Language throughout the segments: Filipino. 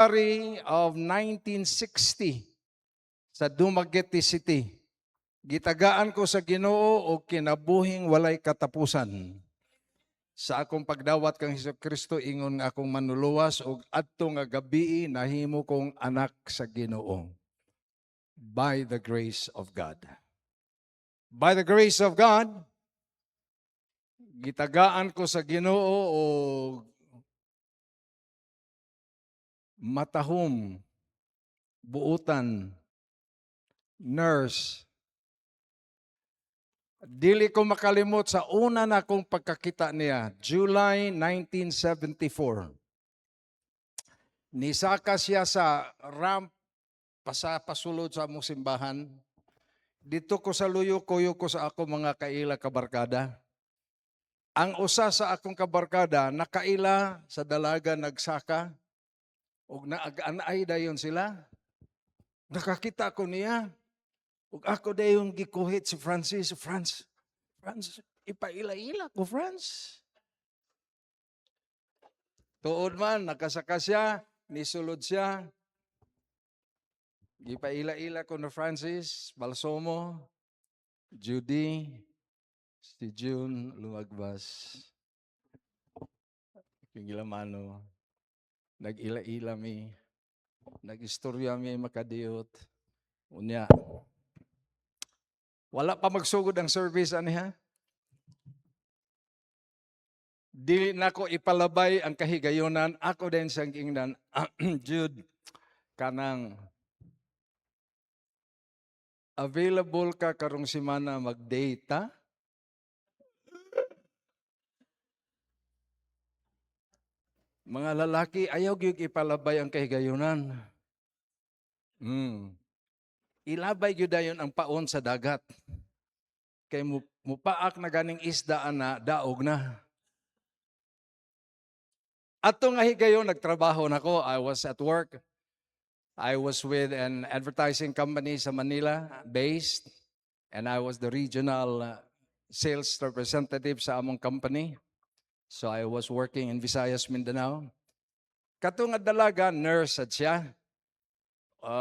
February of 1960 sa Dumaguete City. Gitagaan ko sa Ginoo og kinabuhing walay katapusan. Sa akong pagdawat kang Hesukristo ingon nga akong manuluwas og adto nga gabii nahimo kong anak sa Ginoo. By the grace of God. By the grace of God, gitagaan ko sa Ginoo og matahom, buutan, nurse. Dili ko makalimot sa una na kong pagkakita niya, July 1974. Nisaka siya sa ramp pasulod sa among simbahan. Dito ko sa luyo-kuyo ko sa ako mga kaila kabarkada. Ang usa sa akong kabarkada nakaila sa dalaga nagsaka ug naag-anay dayon sila. Nakakita ko niya. Ug ako dayon gikuhit si Francis, Franz, ipaila-ila ko, Franz. Tuod man, nakasaka siya, nisulod siya. Gipaila-ila ko na Francis, Balsomo, Judy, si June, Lumagbas. Yung ilamano, nag-ila-ila mi, nag-istorya mi makadiyot. Unya, wala pa magsugod ang service, aniha? Dili na ko ipalabay ang kahigayonan. Ako din siyang ingnan, Jude, kanang available ka karong semana mag-data? Mga lalaki, ayaw gyud ipalabay ang kahigayonan. Ilabay gyud dayon ang paon sa dagat. Kay mupaak na ganing isda na daog na. Ato nga higayon nagtrabaho nako. I was at work. I was with an advertising company sa Manila based, and I was the regional sales representative sa among company. So I was working in Visayas, Mindanao. Kato nga dalaga, nurse at siya.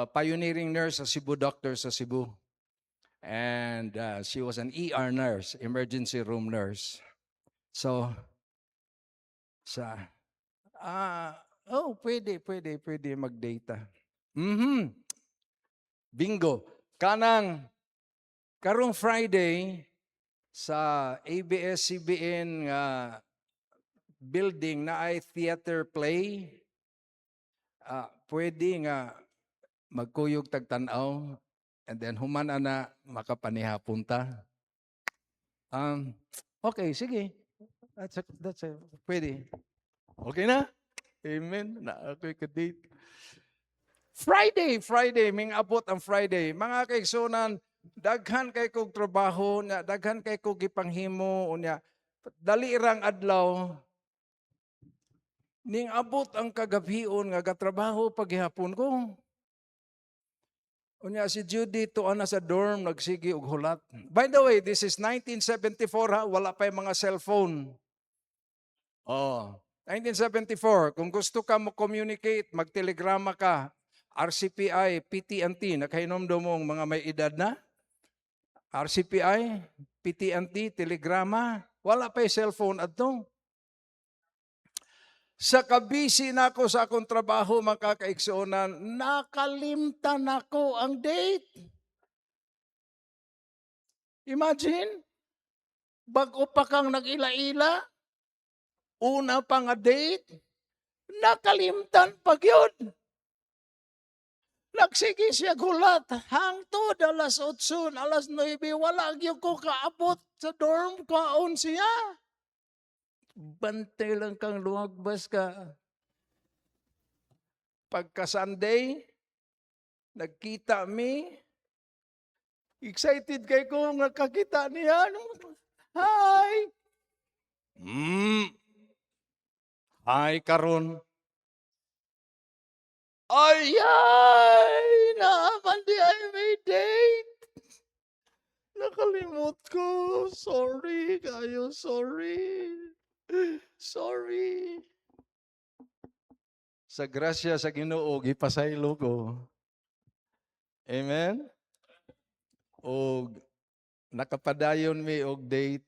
Pioneering nurse sa Cebu, doctor sa Cebu. And she was an ER nurse, emergency room nurse. So, pwede mag-data. Bingo. Karong Friday, sa ABS-CBN building na ay theater play, pwede nga magkuyog tagtanaw, and then humana na makapanihapon ta. Okay, sige. That's pwede. Okay na? Amen. Na ako'y kadate. Friday, ming abot ang Friday. Mga kaigsunan, daghan kay kog trabaho, daghan kay kog gipanghimo, unya dali irang adlaw, ning abot ang kagabion nga gatrabaho paghihapon ko. Unya si Judy tuan na sa dorm, nagsigi og hulat. By the way, this is 1974 ha, wala pa yung mga cellphone. 1974, kung gusto ka mo communicate, magtelegrama ka, RCPI, PT&T, nakahinomdom mong mga may edad na? RCPI, PT&T, telegrama, wala pa yung cellphone adto. Sa kabisi na ako sa akong trabaho, mga kaigsunan, nakalimtan ako ang date. Imagine, bago pa kang nag-ila-ila, una pa nga date, nakalimtan pag yun. Nagsige siya gulat, hangtod alas 8, alas 9, wala gyud ko kaabot sa dorm, kaon siya. Bantay lang kang lumagbas ka. Pagka Sunday, nagkita mi, excited kay ko nga kakita niya. Hi! Hi, karon. Ay, naaman di ay may date. Nakalimot ko. Sorry kayo, sorry. Sa grasya sa Ginoo gipasaylo ko. Amen. Og nakapadayon mi og date.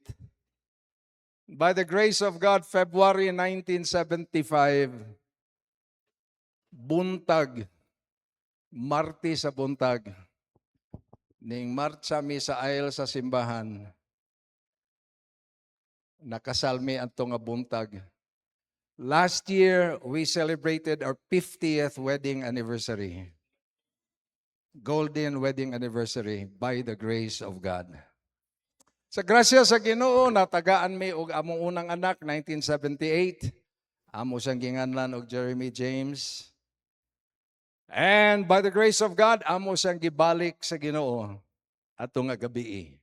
By the grace of God, February 1975, buntag, Martes sa buntag, ning marcha mi sa aisle sa simbahan, nakasalmi adto nga buntag. Last year, we celebrated our 50th wedding anniversary. Golden wedding anniversary by the grace of God. Sa grasya sa Ginoo, natagaan mi og among unang anak, 1978. Amo siyang ginganlan og Jeremy James. And by the grace of God, amo siyang gibalik sa Ginoo ato nga gabi.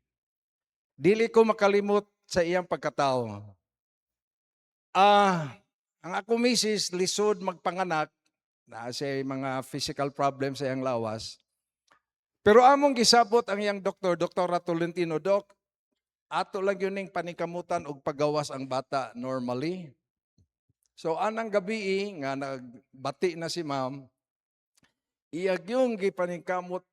Dili ko makalimot sa iyang pagkatao. Ang ako misis, lisod magpanganak, na siya mga physical problems sa iyang lawas. Pero among gisabot ang iyang doktor, Dr. Tolentino, Doc, ato lang yun ning panikamutan og pagawas ang bata normally. So anang gabi nga nagbati na si ma'am, iyag yung gipaningkamot,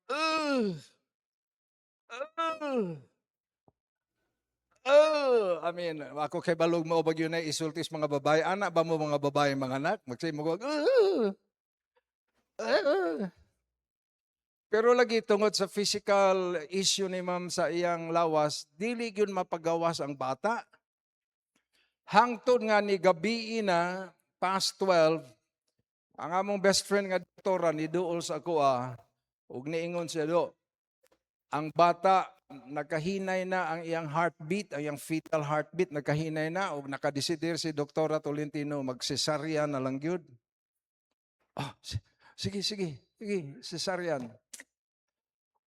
I mean, ako kay balog mo bagyo na isultis mga babae. Anak ba mo mga babae mga anak? Magsay mo Pero lagi tungod sa physical issue ni ma'am sa iyang lawas, dili gyud mapagawas ang bata. Hangtod nga ni gabi na, past 12, ang among best friend nga doktora ni duol sa ako ug niingon siya do, ang bata nakahinay na ang iyang heartbeat, ang iyang fetal heartbeat nakahinay na ug nakadesider si Doktora Tolentino magsesarya na lang gyud. Sige, cesarean.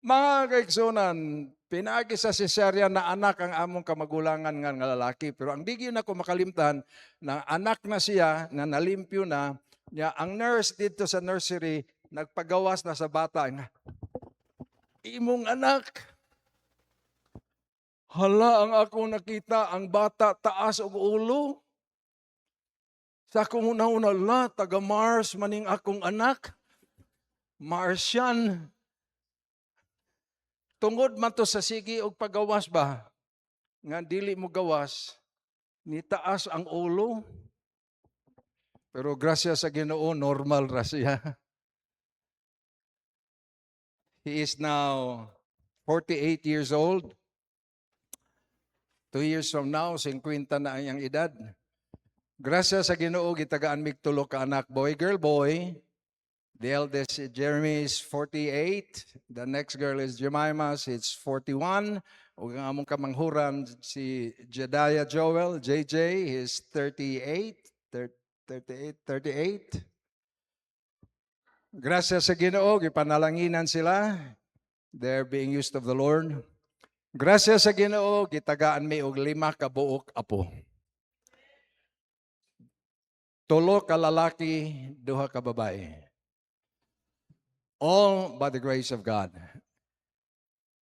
Mga kaigsunan, pinaagi sa cesarean na anak ang among kamagulangan nga lalaki. Pero ang digyo na ko makalimtan, na anak na siya, na nalimpyo na, niya, ang nurse dito sa nursery, nagpagawas na sa bata. Imong anak, hala ang ako nakita, ang bata taas og ulo. Sa akong una-una, taga Mars maning akong anak. Martian. Tungod man to sa sige og pagawas ba? Nga dili mo gawas, ni taas ang ulo. Pero grasya sa Ginoo, normal ra siya. He is now 48 years old. 2 years from now, 50 na ang iyang edad. Grasya sa Ginoo, gitagaan mig tulo ka anak, boy, girl, boy. The eldest, Jeremy, is 48. The next girl is Jemima, she's 41. O ang among kamanghuran, si Jedediah Joel, JJ, is 38. Gracias sa Ginoo, gipanalanginan sila. They're being used of the Lord. Gracias sa Ginoo, gitagaan mi og 5 ka buok apo. 3 ka lalaki, 2 ka babae. All by the grace of God.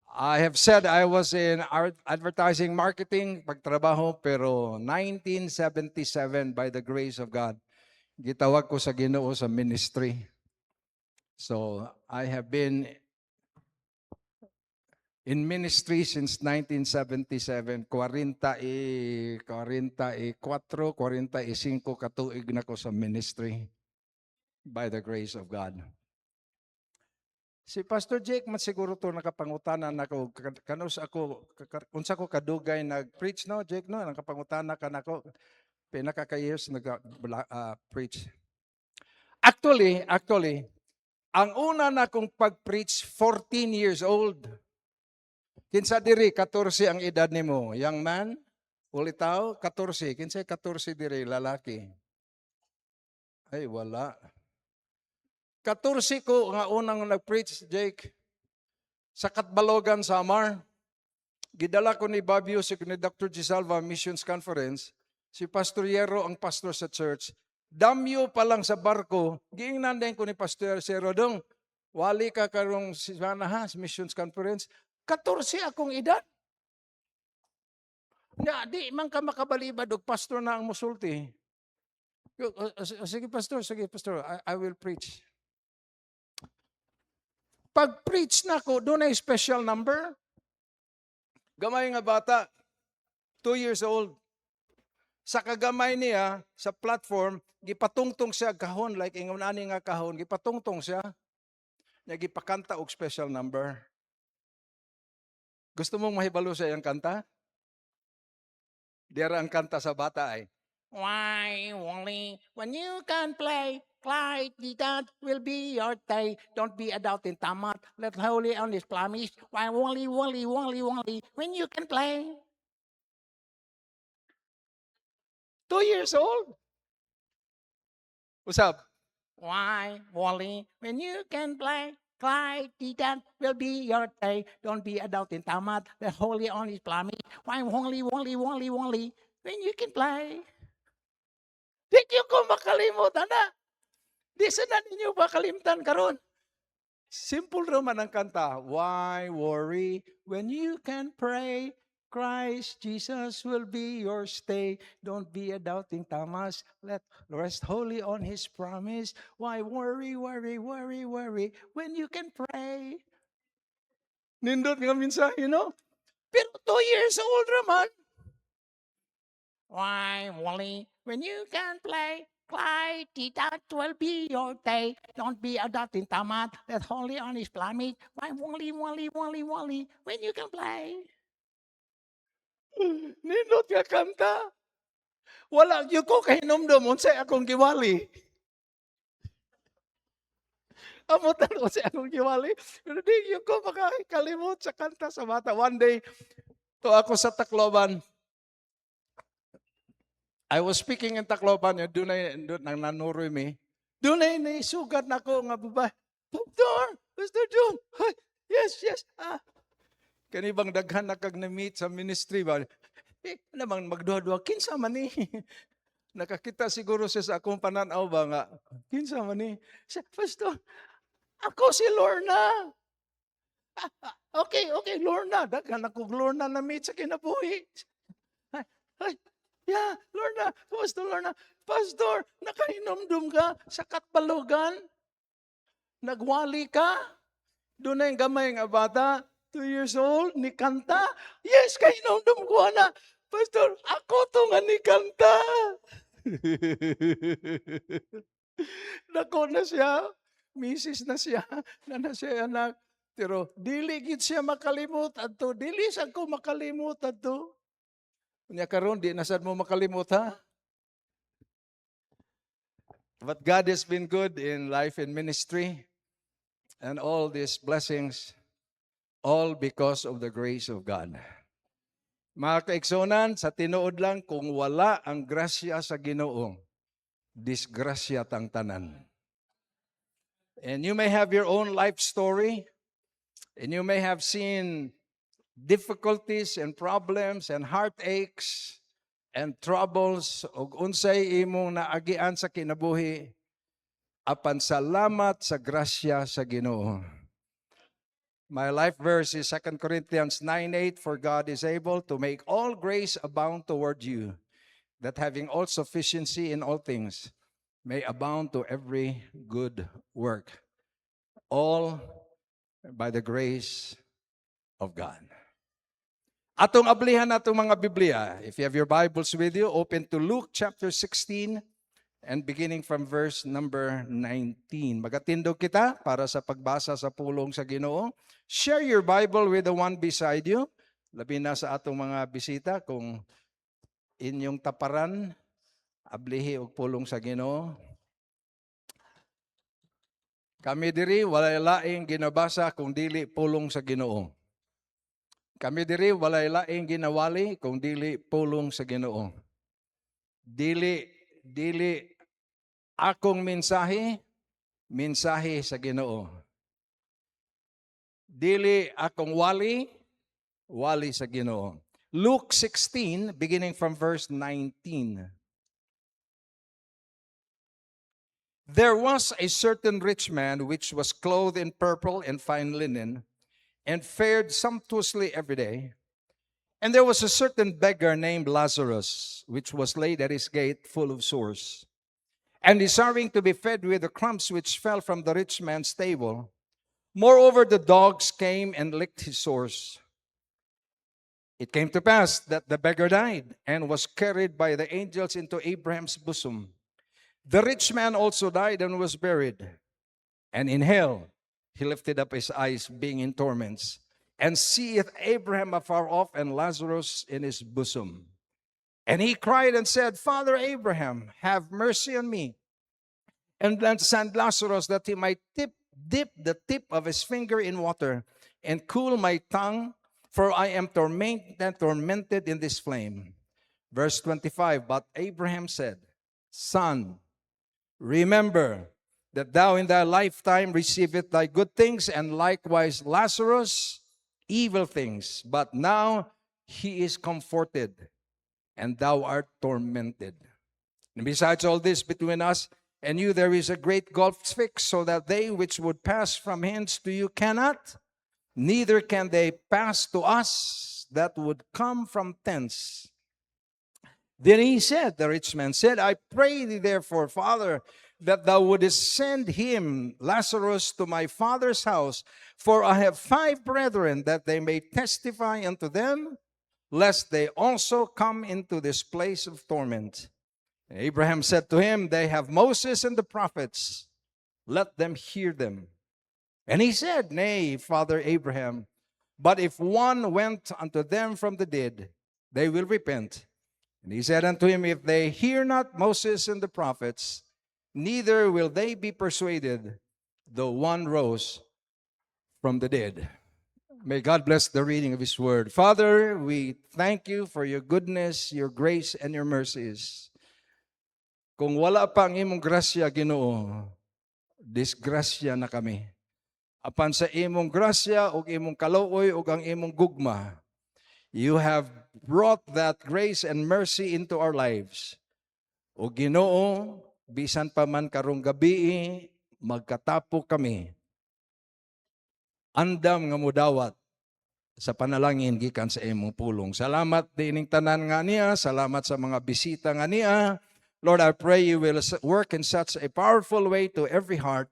I have said I was in advertising marketing, pagtrabaho, pero 1977 by the grace of God, gitawag ko sa Ginoo sa ministry. So I have been in ministry since 1977, 45 katuig na ko sa ministry by the grace of God. Si Pastor Jake man siguro to nakapangutanan nako kanus ako unsa ko kadugay nag-preach no Jake no nakapangutanan ka nako pinaka ka years nag-preach. Actually ang una na kong pag-preach 14 years old. Kinsa diri 14 ang edad nimo, young man? Ulitaw 14, kinsa 14 diri lalaki? Ay wala. 14 ko nga unang nag-preach, Jake, sa Katbalogan, Samar. Gidala ko ni Bob Yusik ni Dr. Gisalva Missions Conference. Si Pastor Yero ang pastor sa church. Damyo pa lang sa barko, giingnan din ko ni Pastor Yero dong, wali ka karong sana ha, Missions Conference. 14 akong edad. Nga, di man ka makabalibad og pastor na ang musulti. Sige, pastor. Sige, pastor. I will preach. Pag preach na ko, doon ay special number. Gamay nga bata, 2 years old. Sa kagamay niya, sa platform, gipatungtong siya kahon, like ingon ani nga kahon, gipatungtong siya. Niya gipakanta og special number. Gusto mong mahibalo sa iyang kanta? Dira ang kanta sa bata ay, why, Wally, when you can play, Clyde, that will be your day. Don't be a doubting Tamat. Let holy on his promise. Why, Wally, Wally, Wally, Wally, when you can play. 2 years old. What's up? Why, Wally, when you can play, Clyde, that will be your day. Don't be a doubting Tamat. Let holy on his promise. Why, Wally, Wally, Wally, Wally, when you can play. Di ko makalimutan na. Di sana ninyo makalimtan karon. Simple naman ang kanta. Why worry when you can pray? Christ Jesus will be your stay. Don't be a doubting Thomas. Let rest wholly on his promise. Why worry, worry, worry, worry when you can pray? Nindot nga minsan, Pero 2 years old naman. Why, Wally, when you can play, Clyde, that will be your day. Don't be a doubting Tamat. Let holy on his planet. Why, Wally, Wally, Wally, Wally, when you can play. Nindot nga kanta. Wala yung ko kahinumdum unsay akong giwali. Amo tanong unsay akong giwali. Pero di yung ko makakalimot sa kanta sa bata. One day, to ako sa Tacloban. I was speaking in Tacloban, doon nang nanuroy mi. Doon ay naisugat na ko nga babae. Pastor John, yes. Kanibang daghan na kag na-meet sa ministry ba? Namang magduha-duha, kinsa man ni? Nakakita siguro siya sa akong pananaw ba nga, kinsa man ni? Pastor, ako si Lorna. Okay, Lorna. Daghan ako Lorna na-meet sa kinabuhi. Yeah, Lorna, Pastor Lorna. Pastor, nakahinomdum ka sa Katbalugan? Nagwali ka? Doon na yung gamay nga bata, 2 years old, ni kanta? Yes, kahinomdum ko na. Pastor, ako to nga ni kanta. Nako na siya, misis na siya, na siya anak. Pero dili gid siya makalimot adto, dili sad ko makalimot adto. Unya karon di na sad mo makalimot ha. But God has been good in life and ministry and all these blessings, all because of the grace of God. Mga kaigsonan, sa tinuod lang, kung wala ang grasya sa Ginoo, disgrasya tang tanan. And you may have your own life story, and you may have seen difficulties and problems and heartaches and troubles ug unsay imong naagian sa kinabuhi apan salamat sa grasya sa Ginoo. My life verse is 2 Corinthians 9:8, for God is able to make all grace abound toward you, that having all sufficiency in all things may abound to every good work, all by the grace of God. Atong ablihan atong mga Biblia. If you have your Bibles with you, open to Luke chapter 16 and beginning from verse number 19. Magatindog kita para sa pagbasa sa pulong sa Ginoo. Share your Bible with the one beside you. Labi na sa atong mga bisita kung inyong taparan, ablihi og pulong sa Ginoo. Kami diri walay laing ginabasa kung dili pulong sa Ginoo. Kami diri walay laing ginawali kung dili pulong sa Ginoo. Dili akong mensahe sa Ginoo. Dili akong wali sa Ginoo. Luke 16 beginning from verse 19. There was a certain rich man which was clothed in purple and fine linen, and fared sumptuously every day. And there was a certain beggar named Lazarus, which was laid at his gate full of sores, and desiring to be fed with the crumbs which fell from the rich man's table. Moreover, the dogs came and licked his sores. It came to pass that the beggar died and was carried by the angels into Abraham's bosom. The rich man also died and was buried. And in hell he lifted up his eyes, being in torments, and seeth Abraham afar off and Lazarus in his bosom. And he cried and said, Father Abraham, have mercy on me, and then send Lazarus that he might dip the tip of his finger in water and cool my tongue, for I am tormented in this flame. Verse 25, but Abraham said, Son, remember that thou in thy lifetime receivest thy good things, and likewise Lazarus evil things. But now he is comforted, and thou art tormented. And besides all this, between us and you there is a great gulf fixed, so that they which would pass from hence to you cannot, neither can they pass to us that would come from thence. Then he said, the rich man said, I pray thee therefore, Father, that thou wouldest send him, Lazarus, to my father's house, for I have 5 brethren, that they may testify unto them, lest they also come into this place of torment. And Abraham said to him, They have Moses and the prophets, let them hear them. And he said, Nay, Father Abraham, but if one went unto them from the dead, they will repent. And he said unto him, If they hear not Moses and the prophets, neither will they be persuaded, though one rose from the dead. May God bless the reading of His word. Father, we thank you for your goodness, your grace, and your mercies. Kung wala pa ang imong grasya, Ginoo, disgrasya na kami. Apan sa imong grasya, ug imong kaluoy, ug ang imong gugma, you have brought that grace and mercy into our lives. O Ginoo, bisan pa man karong gabi, magkatapo kami. Andam nga mudawat sa panalangin gikan sa imong pulong. Salamat dining tanan nga niya, salamat sa mga bisita nga niya. Lord, I pray you will work in such a powerful way to every heart.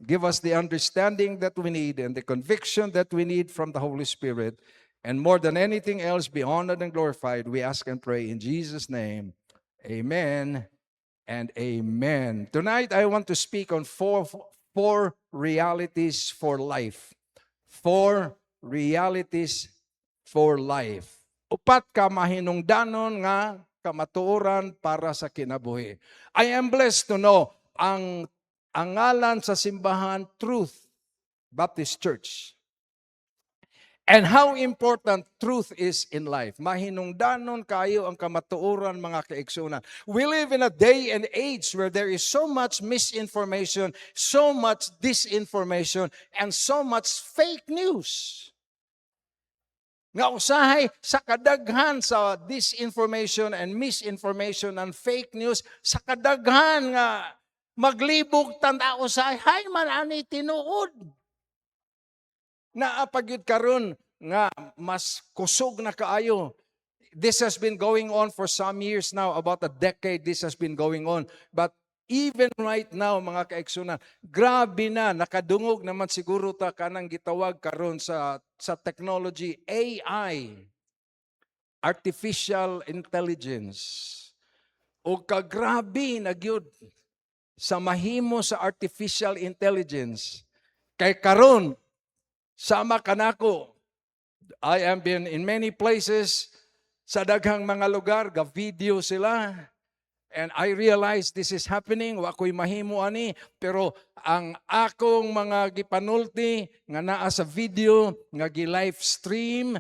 Give us the understanding that we need and the conviction that we need from the Holy Spirit. And more than anything else, be honored and glorified. We ask and pray in Jesus' name. Amen and amen. Tonight, I want to speak on four realities for life. 4 realities for life. Upat ka mahinungdanon nga kamatuoran para sa kinabuhi. I am blessed to know ang ngalan sa simbahan, Truth Baptist Church. And how important truth is in life. Mahinungdanon kayo ang kamatuoran, mga kaigsunan. We live in a day and age where there is so much misinformation, so much disinformation, and so much fake news. Nga usahay sa kadaghan sa disinformation and misinformation and fake news, sa kadaghan nga maglibog tanda usahay, hay man ani tinuod. Naapagyud karon nga mas kusog na kaayo. This has been going on for some years now, about a decade this has been going on. But even right now, mga kaigsunan, grabe na, nakadungog naman siguro ta kanang gitawag karon sa technology, AI, artificial intelligence. O kagrabe na gyud sa mahimo sa artificial intelligence. Kay karon, sama kanako, I am been in many places, sa daghang mga lugar, ga-video sila, and I realize this is happening, wa ko'y mahimo ani, pero ang akong mga gipanulti, nga naa sa video, nga gi-live stream,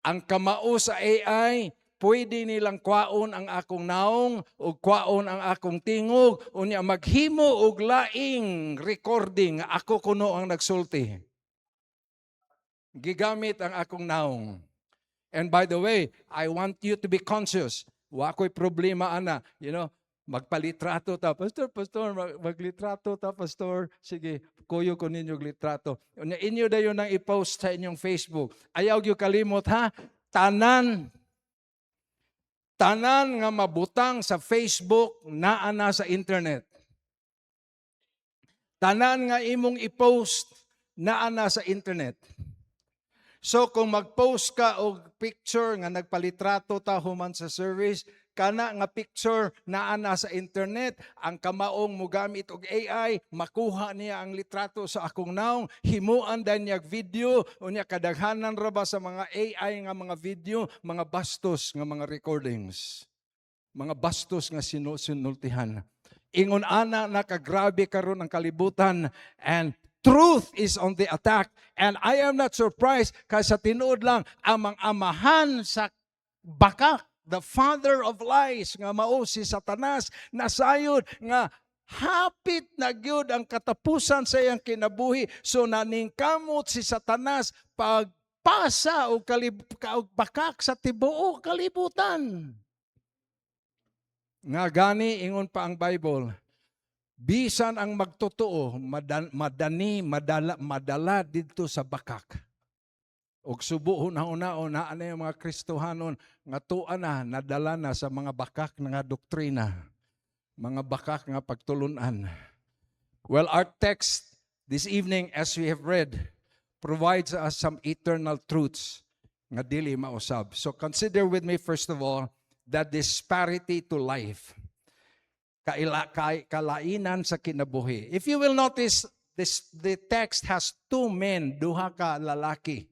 ang kamao sa AI, pwede nilang kwaon ang akong naong, o kwaon ang akong tingog, unya maghimo og laing recording, ako kuno ang nagsulti. Gigamit ang akong naong. And by the way, I want you to be conscious. Wa ko'y problema ana, magpalitrato ta, pastor, maglitrato ta, pastor. Sige, kuyo ko ninyo litrato. Inyo dayon nang i-post sa inyong Facebook. Ayaw gyud kalimot ha, tanan nga mabutang sa Facebook naa na sa internet. Tanan nga imong i-post naa na sa internet. So kung mag-post ka og picture nga nagpalitrato ta human sa service, kana nga picture naa na sa internet, ang kamaong mogamit og AI, makuha niya ang litrato sa akong naong, himuan dan niyag video, unya kadaghanan ra ba sa mga AI nga mga video, mga bastos nga mga recordings. Mga bastos nga sinultihan. Ingon ana nakagrabe karon ang kalibutan, and truth is on the attack, and I am not surprised kasi tinuod lang amang amahan sa bakak, the father of lies nga mao si Satanas, nasayod nga hapit na gyud ang katapusan sa iyang kinabuhi, so naningkamot si Satanas pagpasa og bakak sa tibuok kalibutan. Nga gani ingon pa ang Bible, bisan ang magtotoo, madala dito sa bakak. Og subuhon na una yung mga Kristohanon nga tuan na, nadala na sa mga bakak nga doktrina, mga bakak nga pagtulunan. Well, our text this evening, as we have read, provides us some eternal truths nga dili mausab. So consider with me, first of all, the disparity to life. Kalainan sa kinabuhi. If you will notice, the text has two men, duha ka lalaki.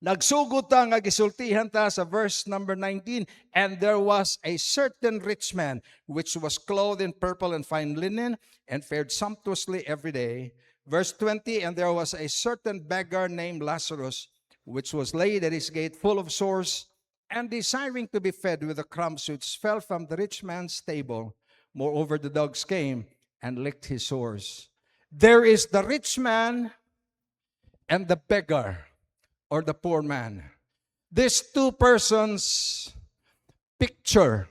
Nagsugod ta nga gisultihan ta sa verse number 19, and there was a certain rich man which was clothed in purple and fine linen and fared sumptuously every day. Verse 20, and there was a certain beggar named Lazarus which was laid at his gate full of sores and desiring to be fed with the crumbs which fell from the rich man's table. Moreover, the dogs came and licked his sores. There is the rich man and the beggar, or the poor man. These two persons picture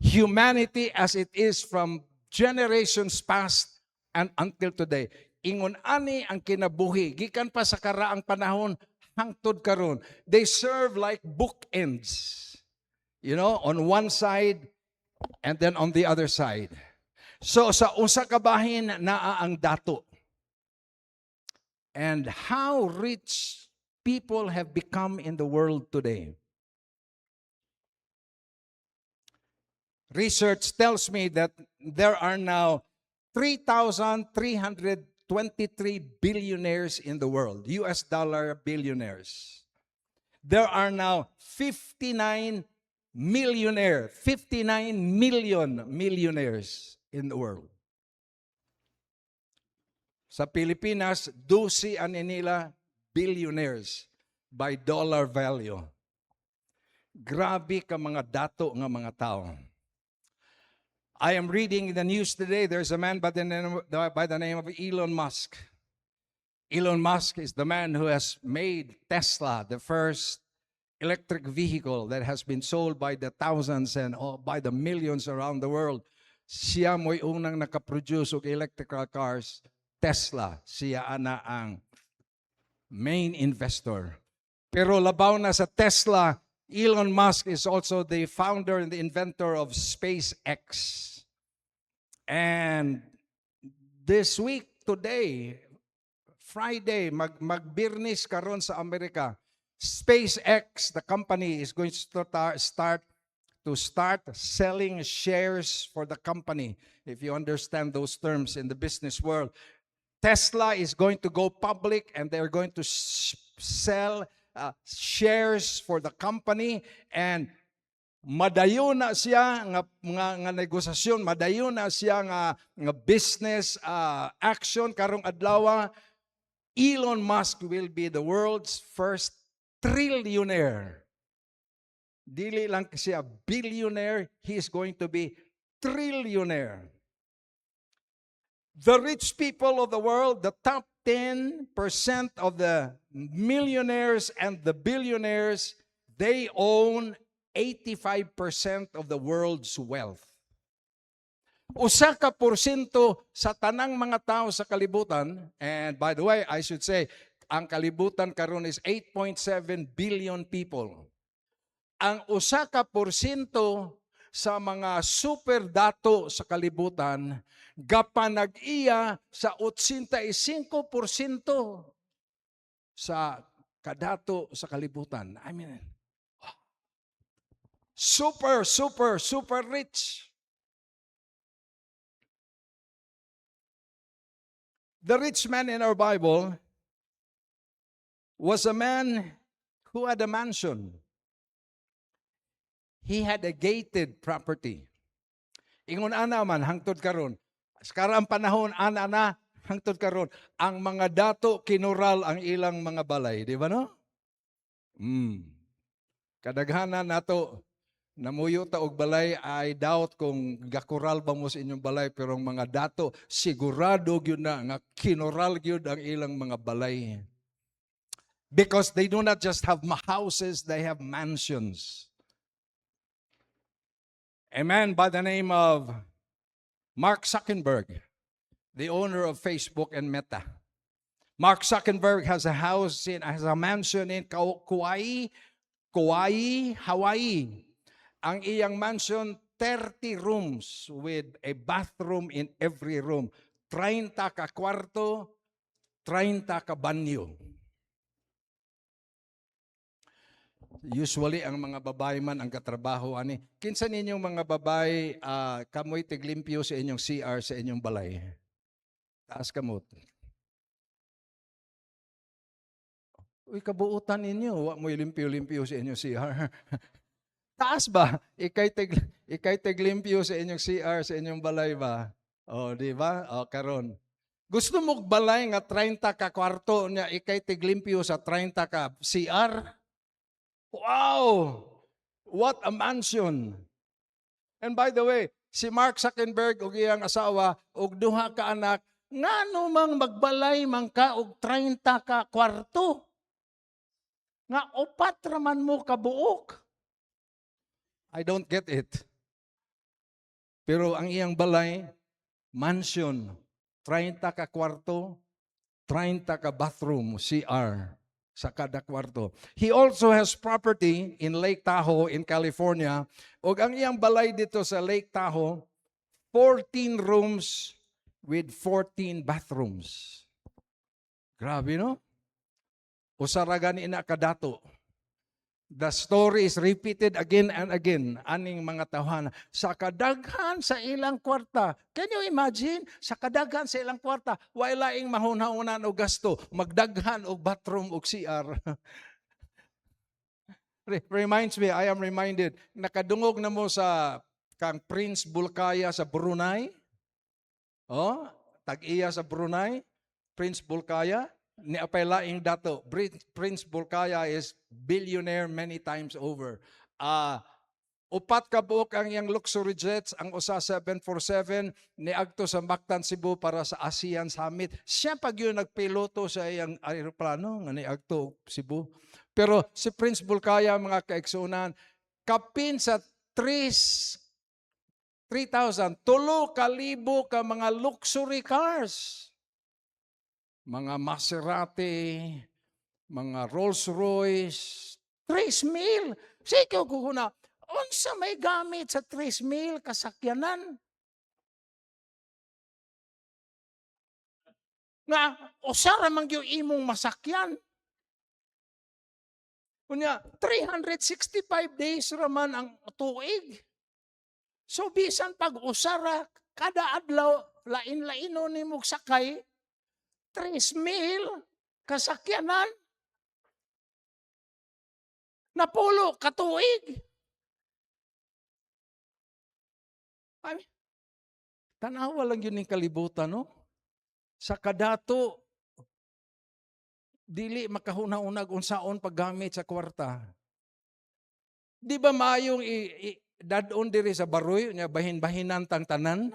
humanity as it is from generations past and until today. Ingon ani ang kinabuhi, gikan pa sa karaang panahon, hangtod karon. They serve like bookends. You know, on one side and then on the other side. So sa usa ka bahin naa ang dato. And how rich people have become in the world today. Research tells me that there are now 3,323 billionaires in the world, US dollar billionaires. There are now 59 million millionaires in the world. Sa Pilipinas, 12 ani nila billionaires by dollar value. Grabe ka mga dato nga mga tao. I am reading the news today. There's a man by the name of Elon Musk. Elon Musk is the man who has made Tesla the first electric vehicle that has been sold by the thousands and by the millions around the world. Siya mo'y unang nakaproduce og electrical cars. Tesla, siya ana ang main investor. Pero labaw na sa Tesla, Elon Musk is also the founder and the inventor of SpaceX. And this week, today, Friday, magbirnis karon sa Amerika, SpaceX, the company, is going to start selling shares for the company. If you understand those terms in the business world, Tesla is going to go public and they're going to sell shares for the company, and madayon na siya nga negosasyon, madayon na siya nga business action karong adlaw. Elon Musk will be the world's first trillionaire. Dili lang siya billionaire, he is going to be trillionaire. The rich people of the world, the top 10% of the millionaires and the billionaires, they own 85% of the world's wealth. Usa ka porsyento sa tanang mga tao sa kalibutan, and by the way, I should say, ang kalibutan karon is 8.7 billion people. Ang usa ka porsyento sa mga super dato sa kalibutan, gapanag-iya sa 85% sa kadato sa kalibutan. I mean, super, super, super rich. The rich man in our Bible was a man who had a mansion. He had a gated property. Ingon ana man hangtod karon. Karang panahon ana na hangtod karon ang mga dato kinural ang ilang mga balay, di ba no? Kadaghanan nato namuyo ta og balay, I doubt kung gakural ba mo sa inyong balay, pero ang mga dato sigurado gyud na nga kinural gyud ang ilang mga balay. Because they do not just have houses, they have mansions. A man by the name of Mark Zuckerberg, the owner of Facebook and Meta. Mark Zuckerberg has a mansion in Kauai, Hawaii. Ang iyang mansion, 30 rooms with a bathroom in every room. 30 ka kwarto, 30 ka banyo. Usually, ang mga babae man ang katrabaho, ani. Kinsa ninyong mga babae, kamoy tiglimpyo sa inyong CR sa inyong balay? Taas kamot. Uy, kabuutan ninyo, wa mo limpyo-limpyo sa inyong CR. Taas ba? Ikay tiglimpyo sa inyong CR sa inyong balay ba? O, di ba? O, karon. Gusto mo balay nga 30 ka kwarto niya, ikay tiglimpyo sa 30 ka CR? Wow! What a mansion! And by the way, si Mark Zuckerberg ug iyang asawa ug duha ka anak, ngano mang magbalay man ka og 30 ka kwarto? Nga upat raman mo kabuok. I don't get it. Pero ang iyang balay, mansion, 30 ka kwarto, 30 ka bathroom, CR. Sa kada kwarto. He also has property in Lake Tahoe in California. Ug ang iyang balay dito sa Lake Tahoe, 14 rooms with 14 bathrooms. Grabe, no? Usaragan ina kadato. The story is repeated again and again. Aning mga tawhan sa kadaghan sa ilang kwarta. Can you imagine? Sa kadaghan sa ilang kwarta, wala ing mahunhunan o gasto, magdaghan og bathroom og CR. Reminds me, I am reminded, nakadungog na mo sa kang Prince Bulkaya sa Brunei. Oh, tag-iya sa Brunei, Prince Bulkaya. Ni apay laing dato. Prince Bulkaya is billionaire many times over. Upat ka buok ang iyang luxury jets, ang usa 747 niadto sa Mactan, Cebu para sa ASEAN Summit. Siya pag yun nagpiloto sa iyang aeroplano nga niadto Cebu. Pero si Prince Bulkaya, mga kaigsunan, kapin sa 3,000, 3,000 ka mga luxury cars. Mga Maserati, mga Rolls-Royce, 3,000. Sige ko na, unsa may gamit sa 3,000 kasakyanan? Nga, usara man yung imong masakyan. Kunya, 365 days raman ang tuig. So, bisan pag-usara, kada adlaw, lain-laino ni mong sakay, 3,000 kasakyanan. Napulo katuig. Ay, tanawa lang yun yung kalibutan, no? Sa kadato, dili makahuna-unag unsaon paggamit sa kwarta. Di ba maayong dadon diri sa baroy, nya bahin-bahinan tang tanan?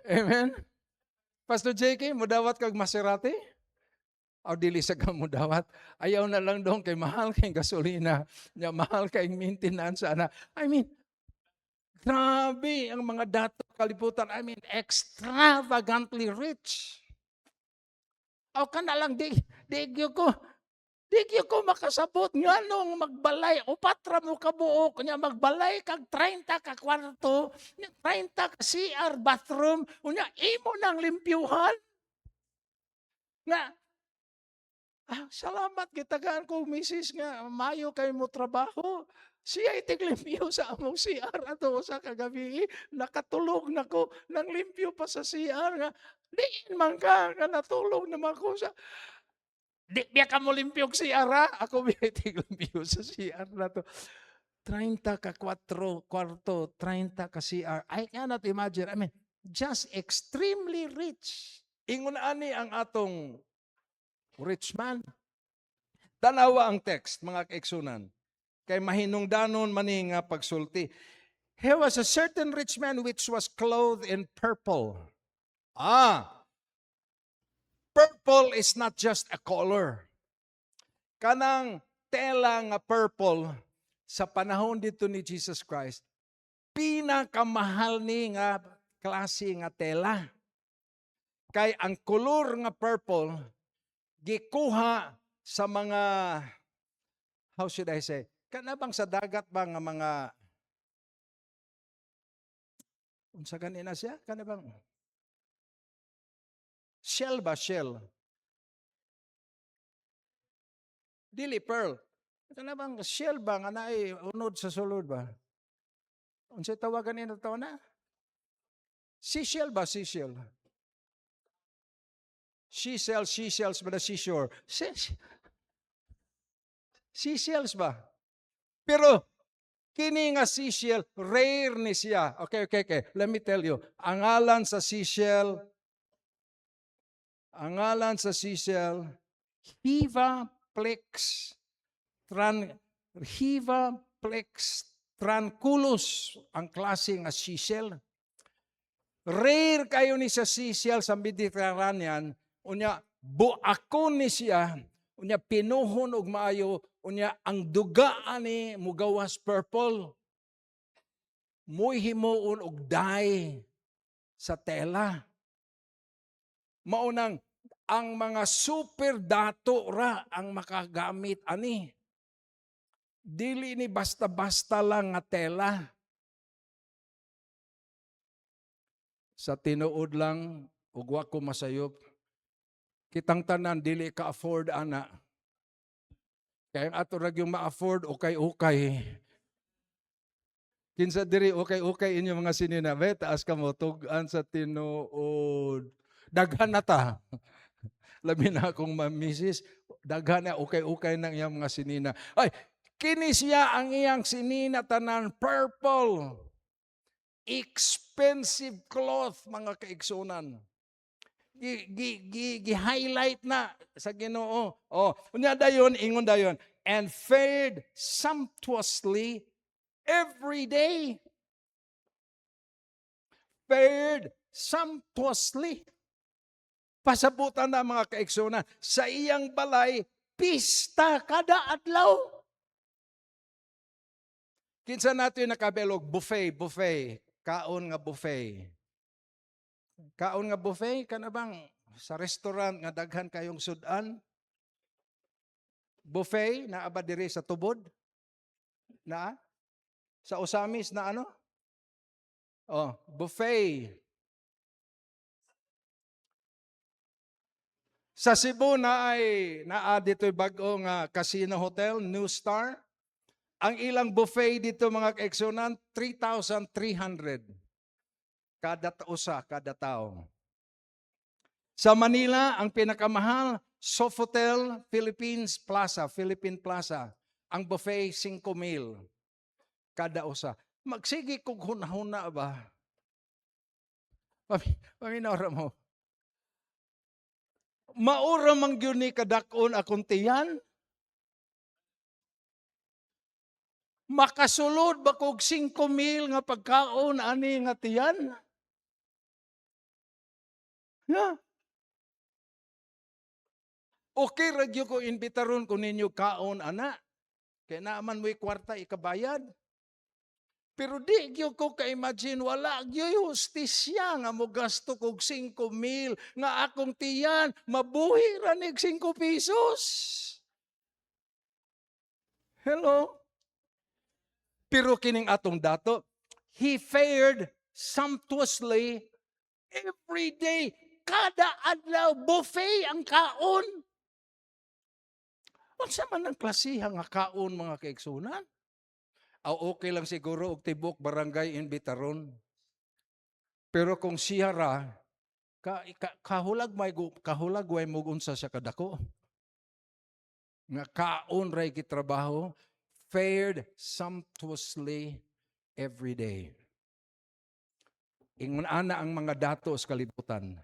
Amen? Pastor JK, mudawat kag Maserati? O dili sa ka mudawat? Ayaw na lang doon kay mahal kay gasolina, nya mahal kay maintenance ana. I mean, grabe ang mga dato kalibutan. I mean, extravagantly rich. O ka na lang, di ko. Di gyud ko makasabot nganong magbalay upat ra mo ka buok nya magbalay kag 30 ka kwarto, 30 ka CR bathroom, unya imo nang limpyuhan. Nga salamat gitagaan ko misis nga mayo kay mo trabaho. Siya itiglimpyo sa among CR ato sa kagabi. Nakatulog na ko nang limpyo pa sa CR nga. Diin man ka natulog naman ko sa di biya ka mo limpyog CR ha? Ako biya itiglimpyo sa CR na to. 30 ka kwarto, 30 ka CR. I cannot imagine. I mean, just extremely rich. Ingon ani ang atong rich man. Tanawa ang text, mga kaigsunan. Kay mahinungdanon mani nga pagsulti. Here was a certain rich man which was clothed in purple. Purple is not just a color. Kanang tela nga purple sa panahon dito ni Jesus Christ, pinakamahal ni nga klase nga tela. Kay ang kolor nga purple gikuha sa mga, how should I say, kana bang sa dagat ba nga mga, unsa ganina siya? Kana bang, shell ba? Shell. Dili pearl. Kana bang shell ba nga naay unod sa sulod ba? Unsa tawagan nila tawo na? Seashell ba? Seashell. Seashells ba na seashore? Seashells ba? Pero kini nga seashell, rare ni siya. Okay. Let me tell you. Ang ngalan sa seashell, Hivaplex tranculus ang klase nga seashell. Rare kayo ni sa seashell sa Mediterranean. Unya, buakon ni siya, unya pinuhon og maayo, unya ang dugaan ni mugawas purple. Muy himuon og dye sa tela. Maunang ang mga super dato ra ang makagamit ani. Dili ni basta-basta lang nga tela. Sa tinuod lang ug wa ko masayop. Kitang tanan dili ka afford ana. Kaya ang ato rag yung ma-afford ukay-ukay. Kinsa diri ukay-ukay inyo mga sinina. Taas ka mo tugan sa tinuod. Daghan na ta. Labi na akong mamisis. Daghan na ukay-ukay ng iyang mga sinina. Ay, kini siya ang iyang sinina tanan purple. Expensive cloth mga kaigsunan. Gi-highlight na sa Ginoo. Unya dayon, ingon dayon, and fared sumptuously every day. Fared sumptuously. Pasabutan na mga kaigsunan, sa iyang balay, pista kada adlaw. Kinsa nato yung nakabelog, buffet. Kaon nga buffet. Kaon nga buffet, kana bang sa restaurant nga daghan kayong sudan? Buffet na aba diri sa tubod? Na? Sa Osamis na ano? Buffet. Sa Cebu na ay dito'y bag-o nga casino hotel, New Star. Ang ilang buffet dito mga kaigsunan, 3,300. Kada tao. Sa Manila, ang pinakamahal, Sofitel Philippine Plaza. Ang buffet, 5,000. Kada usa. Magsige kog hunahuna ba? Paminaura mo. Maura mang gyud ni kadakon akong tiyan. Makasulod ba kog 5,000 nga pagkaon ani nga tiyan? Yeah. Okay, radyo ko imbitaron ko ninyo kaon, ana. Kaya naaman mo'y kwarta ikabayad. Pero di gyo ko ka-imagine, wala gyo hustisya nga mo gasto kog 5,000 nga akong tiyan, mabuhi ranig 5 pesos. Hello? Pero kining atong dato, he fared sumptuously every day. Kada adlaw, buffet ang kaon. Unsa man ang klasiha nga kaon, mga kaigsunan? Okay lang siguro og tibok barangay in Bitaron. Pero kung siya ra, kahulag way mo unsa siya kadako. Nga kaon ray gitrabaho, fared sumptuously every day. Ingon ana ang mga dato sa kalibutan.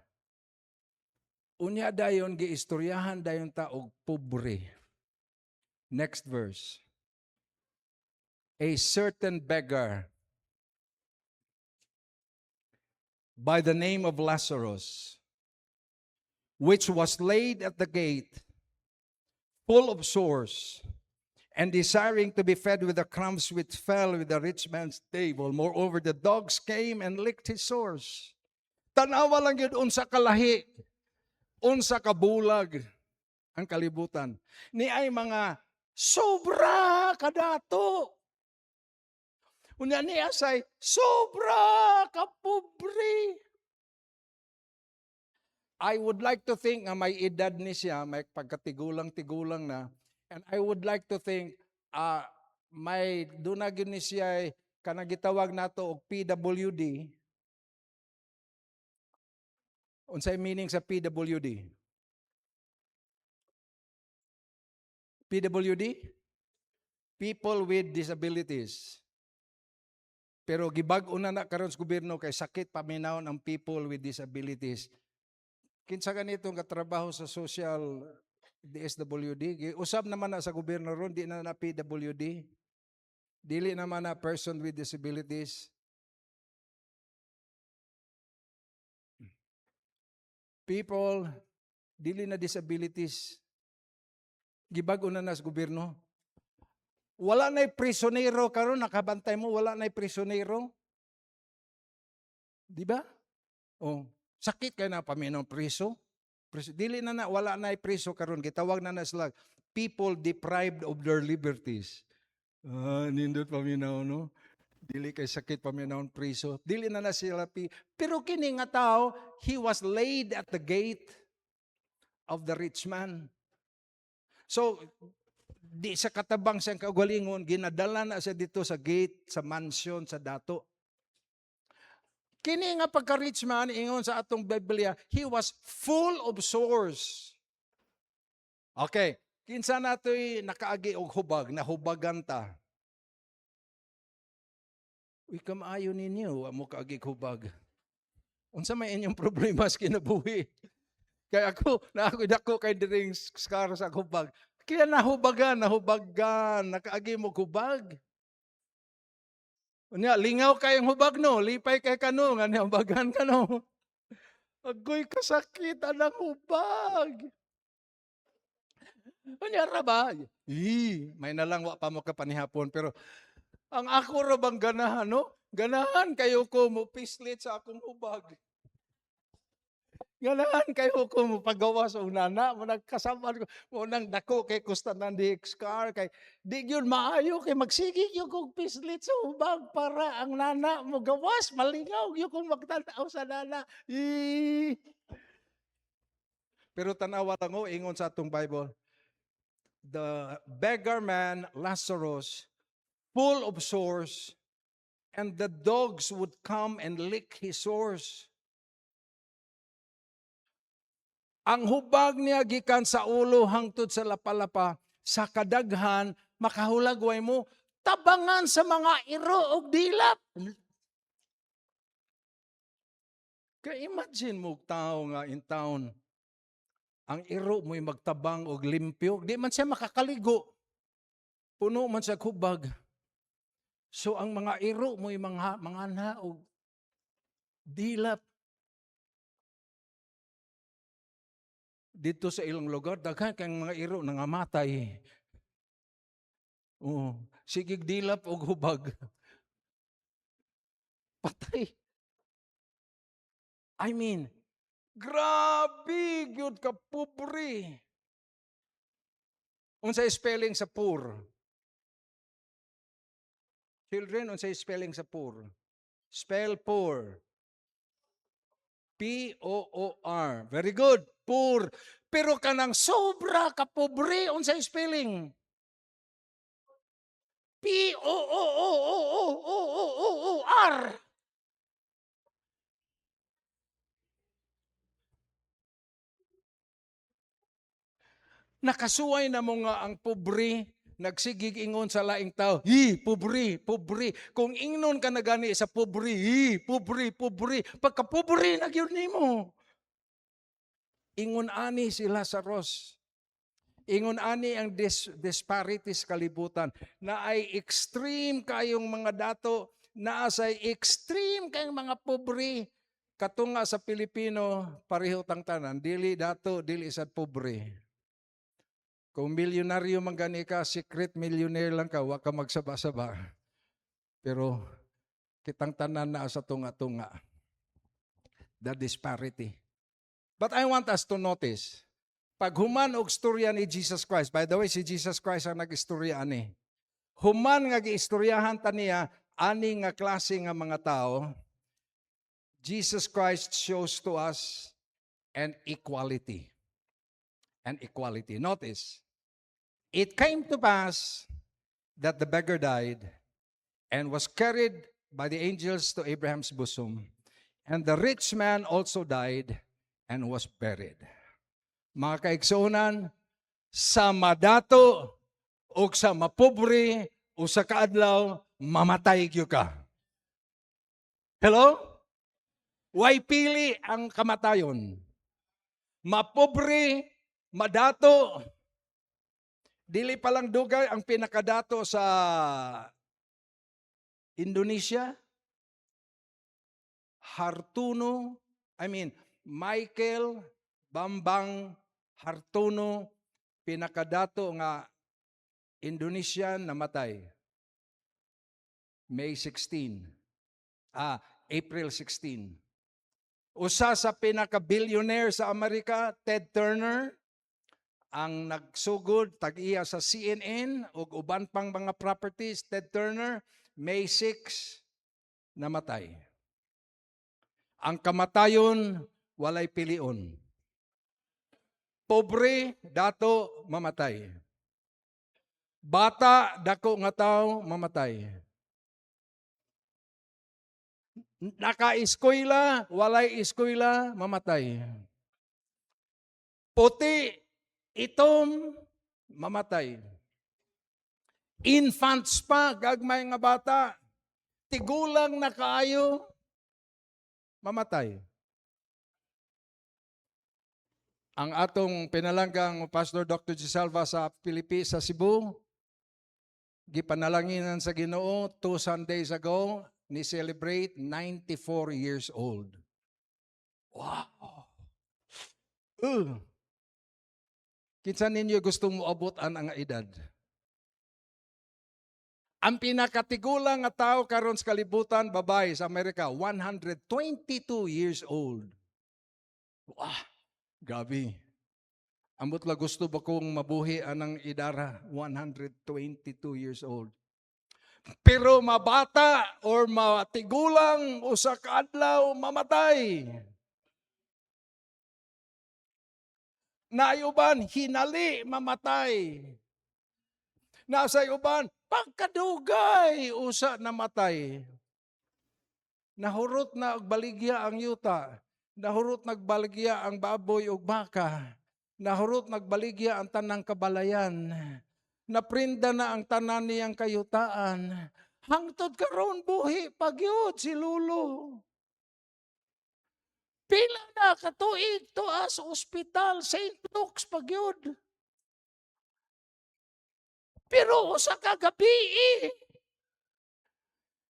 Unya dayon giistoryahan dayon ta og pobre. Next verse. A certain beggar by the name of Lazarus, which was laid at the gate, full of sores, and desiring to be fed with the crumbs which fell with the rich man's table. Moreover, the dogs came and licked his sores. Tanawa lang yun, unsa kalahi, unsa kabulag ang kalibutan. Ni ay mga sobra kadato. Unya niya say, sobra kapobre. I would like to think nga may edad ni siya, may pagkatigulang-tigulang na, and I would like to think, may dunag yun ni siya, kanang gitawag nato og PWD. Unsay meaning sa PWD? PWD? People with disabilities. Pero gibag-o na karon sa gobyerno kay sakit paminawon ang people with disabilities. Kinsa ganitong katrabaho sa social DSWD, usab naman na sa gobyerno ron, di na PWD. Dili naman na person with disabilities. People, dili na disabilities. Gibag-o na sa gobyerno. Wala na'y prisonero karon, nakabantay mo, wala na'y prisonero. Di ba? Oh, sakit kay na paminaw priso. Dili na wala na'y priso karon, gitawag na sila people deprived of their liberties. Nindot paminaw, no? Dili kay sakit paminawon priso. Dili na sila pero kini nga tao, he was laid at the gate of the rich man. So, di sa katabang siyang kaugalingon, ginadala na siya dito sa gate, sa mansion, sa dato. Kini nga pagka-rich man, ingon sa atong Biblia, he was full of sores. Okay, kinsa nato'y nakaagi og hubag, nahubagan ta. Uy, kamaayo ninyo, amo kaagi hubag. Unsa may inyong problema sa kinabuhi? Kaya ako kay diring scar sa hubag. Kaya nahubagan, nakaagi mo hubag. Unya, lingaw kayong hubag no, lipay kay kano, nga nahubagan ka no. Agoy kasakit anang hubag. Unya ra ba? May nalang wa pa mo kapanihapon, pero ang ako ra bang ganahan, no? Ganahan kayo ko mo pislit sa akong hubag. Ganahan kayo ko mo pagawa sa unana, mo nagkasaman ko, mo nang dako kay kustanan di scar, kay di yun maayo, kay magsigig yung kong pislit sa hubag para ang nana mo gawas, malingaw yung kong magtanaw sa nana. Pero tanawa lang ko, ingon sa atong Bible, the beggar man, Lazarus, full of sores, and the dogs would come and lick his sores. Ang hubag niya gikan sa ulo hangtod sa lapalapa, sa kadaghan, makahulagway mo, tabangan sa mga iro og dilap. Kaya imagine mo tao nga in town, ang iro mo'y magtabang og limpyo, di man siya makakaligo. Puno man sa hubag. So ang mga iro mo'y mga naog dilap. Dito sa ilang lugar, daghan kang mga iro nangamatay. Sigig dilap og hubag. Patay. I mean, grabe gyud ka pobre. Unsa spelling sa poor? Children, unsay spelling sa poor? Spell poor. P-O-O-R. Very good. Poor. Pero kanang sobra ka pobre, unsay spelling? P-O-O-O-O-O-O-O-O-R. Nakasuway na mo nga ang pobre, nagsigig ingon sa laing tao, hi, pobre, pobre. Kung ingnon ka na gani sa pobre, hi, pobre, pobre. Pagka pobre na gyud nimo. Ingon ani si Lazarus. Ingon ani ang disparities kalibutan na ay extreme kayong mga dato, na say extreme kayong mga pobre. Katunga sa Pilipino, pareho tang tanan, dili dato, dili sad pobre. Kung milyonaryo man gani ka, secret millionaire lang ka, wa ka magsaba-saba. Pero kitang tanan na sa tunga-tunga. The disparity. But I want us to notice, pag human og storya ni Jesus Christ, by the way, si Jesus Christ ang nag-istorya ani. Human nga giistoryahan ta niya, ani nga klase nga mga tao, Jesus Christ shows to us an equality. An equality. Notice, it came to pass that the beggar died and was carried by the angels to Abraham's bosom. And the rich man also died and was buried. Mga kaigsunan, sa madato o sa mapobre o sa kaadlaw, mamatay gyud ka. Hello? Why pili ang kamatayon? Mapobre, madato, dili pa lang dugay ang pinakadato sa Indonesia, Michael Bambang Hartono, pinakadato nga Indonesian namatay. April 16. Usa sa pinaka-billionaire sa Amerika, Ted Turner, ang nagsugod tag-iya sa CNN ug uban pang mga properties. Ted Turner, May 6, namatay. Ang kamatayon, walay pilion. Pobre, dato, mamatay. Bata, dako nga tao, mamatay. Naka-eskwela, walay eskwela, mamatay. Puti, itom, mamatay. Infants pa, gagmay nga bata, tigulang na kaayo, mamatay. Ang atong pinalanggang Pastor Dr. Gisalva sa Pilipinas sa Cebu, gipanalanginan sa Ginoo 2 Sundays ago, ni celebrate 94 years old. Wow! Kinsa ninyo gustong moabotan ang edad? Ang pinakatigulang nga tao karon sa kalibutan, babae sa Amerika, 122 years old. Wow! Grabe. Ambot la gusto ba kong mabuhi anang idara, 122 years old. Pero mabata or matigulang usa ka adlaw mamatay. Nayuban hinali mamatay. Nasa uban pagkadugay usa namatay. Nahurot na og baligya ang yuta. Nahurot nagbaligya ang baboy ug baka. Nahurot nagbaligya ang tanang kabalayan. Naprinda na ang tanan niyang kayutaan. Hangtod karon buhi pagyud si Lulo. Pila na katuig to sa ospital St. Luke's pagyud. Pero usa ka gabi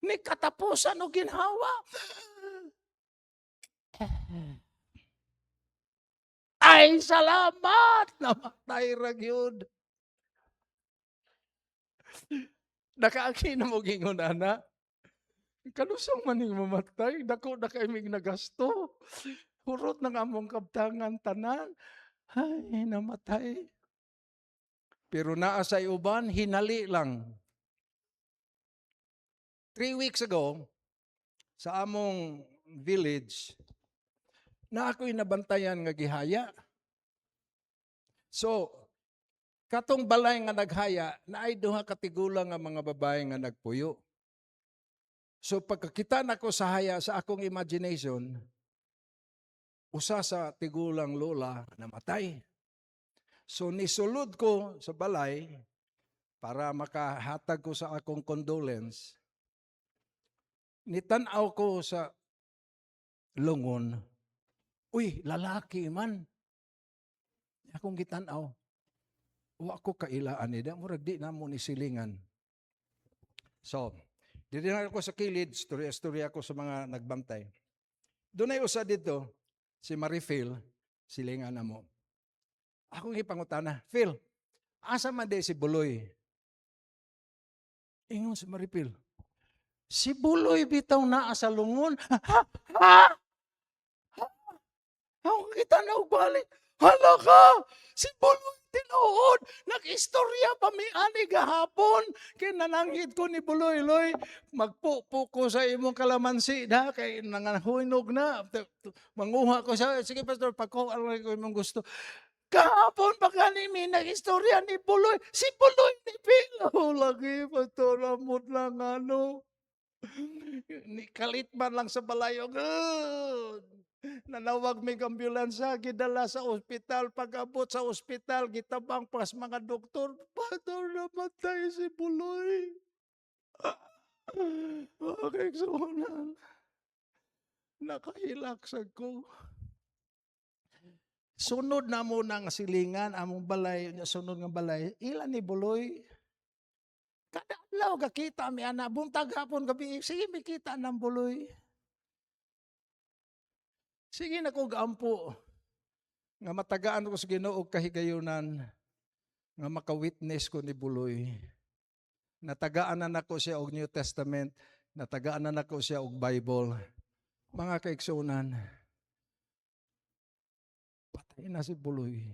ni katapusan og ginhawa. Ay, salamat! Namatay ra gyud. Nakaagi na mo gingon ana. Kanusang maning mamatay, dako na kay mig nagasto. Hurot ng among kabtangan tanan. Ay, namatay. Pero naa sa uban, hinali lang. 3 weeks ago, sa among village, na ako'y nabantayan nga gihaya. So, katong balay nga naghaya, naay duha katigulang nga mga babae nga nagpuyo. So, pagkakita nako sa haya sa akong imagination, usa sa tigulang lola namatay. So, nisulod ko sa balay para makahatag ko sa akong condolence. Nitanaw ko sa lungon, uy, lalaki man. Akong gitanaw. Wa ko kailaan nila, murag di na mo nisilingan. So, dito na ako sa kilid, storya ako sa mga nagbantay. Doon ay usa dito, si Marifil, silingan na mo. Akong ipangutana, Phil, asa man di si Buloy? Ingon si Marifil, si Buloy bitaw naa sa lungon. Ha? Ha? Ako kita na balik. Hala ka! Si Buloy tinuod. Nag-istorya pa mi ani gahapon. Kinananghid ko ni Buloy, Loy, magpupo ko sa imong kalamansi na kay nangahuinog na. Manguha ko sa, sige pastor, pagkuha ko imong gusto. Kahapon pa kanimi nag-istorya ni Buloy. Si Buloy ni Pilo. Lagi, pastor, amot lang ano. Kalit man lang sa balayog. Nanawag may ambulansya, gidala sa ospital, pag-abot sa ospital, gitabang pas mga doktor, pastor, namatay si Buloy. Okay, so nakahilaksag ko. Sunod na mo ng silingan, among balay, sunod ng balay, ilan ni Buloy? Kada adlaw kakita mi ana, buntag hapon gabi, sige mi kita ng Buloy. Sige na ko gaampo nga matagaan ko sa Ginoo og kahigayunan nga maka-witness ko ni Buloy. Natagaan na nako siya og New Testament, natagaan na nako siya og Bible. Mga kaigsunan, patay na si Buloy.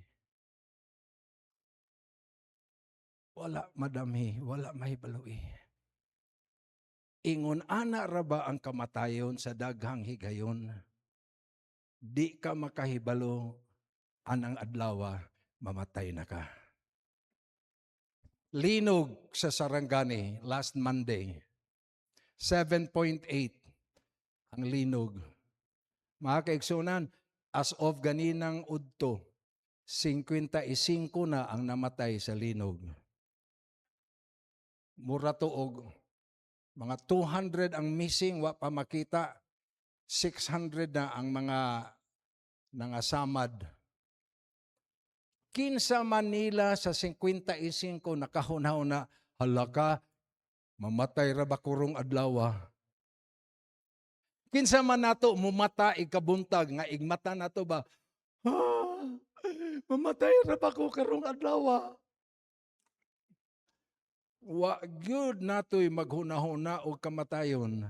Wala madami, wala mahibaloy. Ingon ana ra ba ang kamatayon sa daghang higayon? Di ka makahibalo anang adlaw mamatay na ka. Linog sa Sarangani last Monday. 7.8 ang linog. Mga kaigsunan, as of ganinang udto, 55 na ang namatay sa linog. Mura tuog, mga 200 ang missing, wa pa makita, 600 na ang mga nangasamad. Kinsa Manila sa 55 nakahunaw na, halaka, mamatay ra ba kurong adlaw? Kinsa man nato mumata ikabuntag nga igmata nato ba? Mamatay ra ba ko karong adlaw? Wa gyud natoy maghunahuna og kamatayon.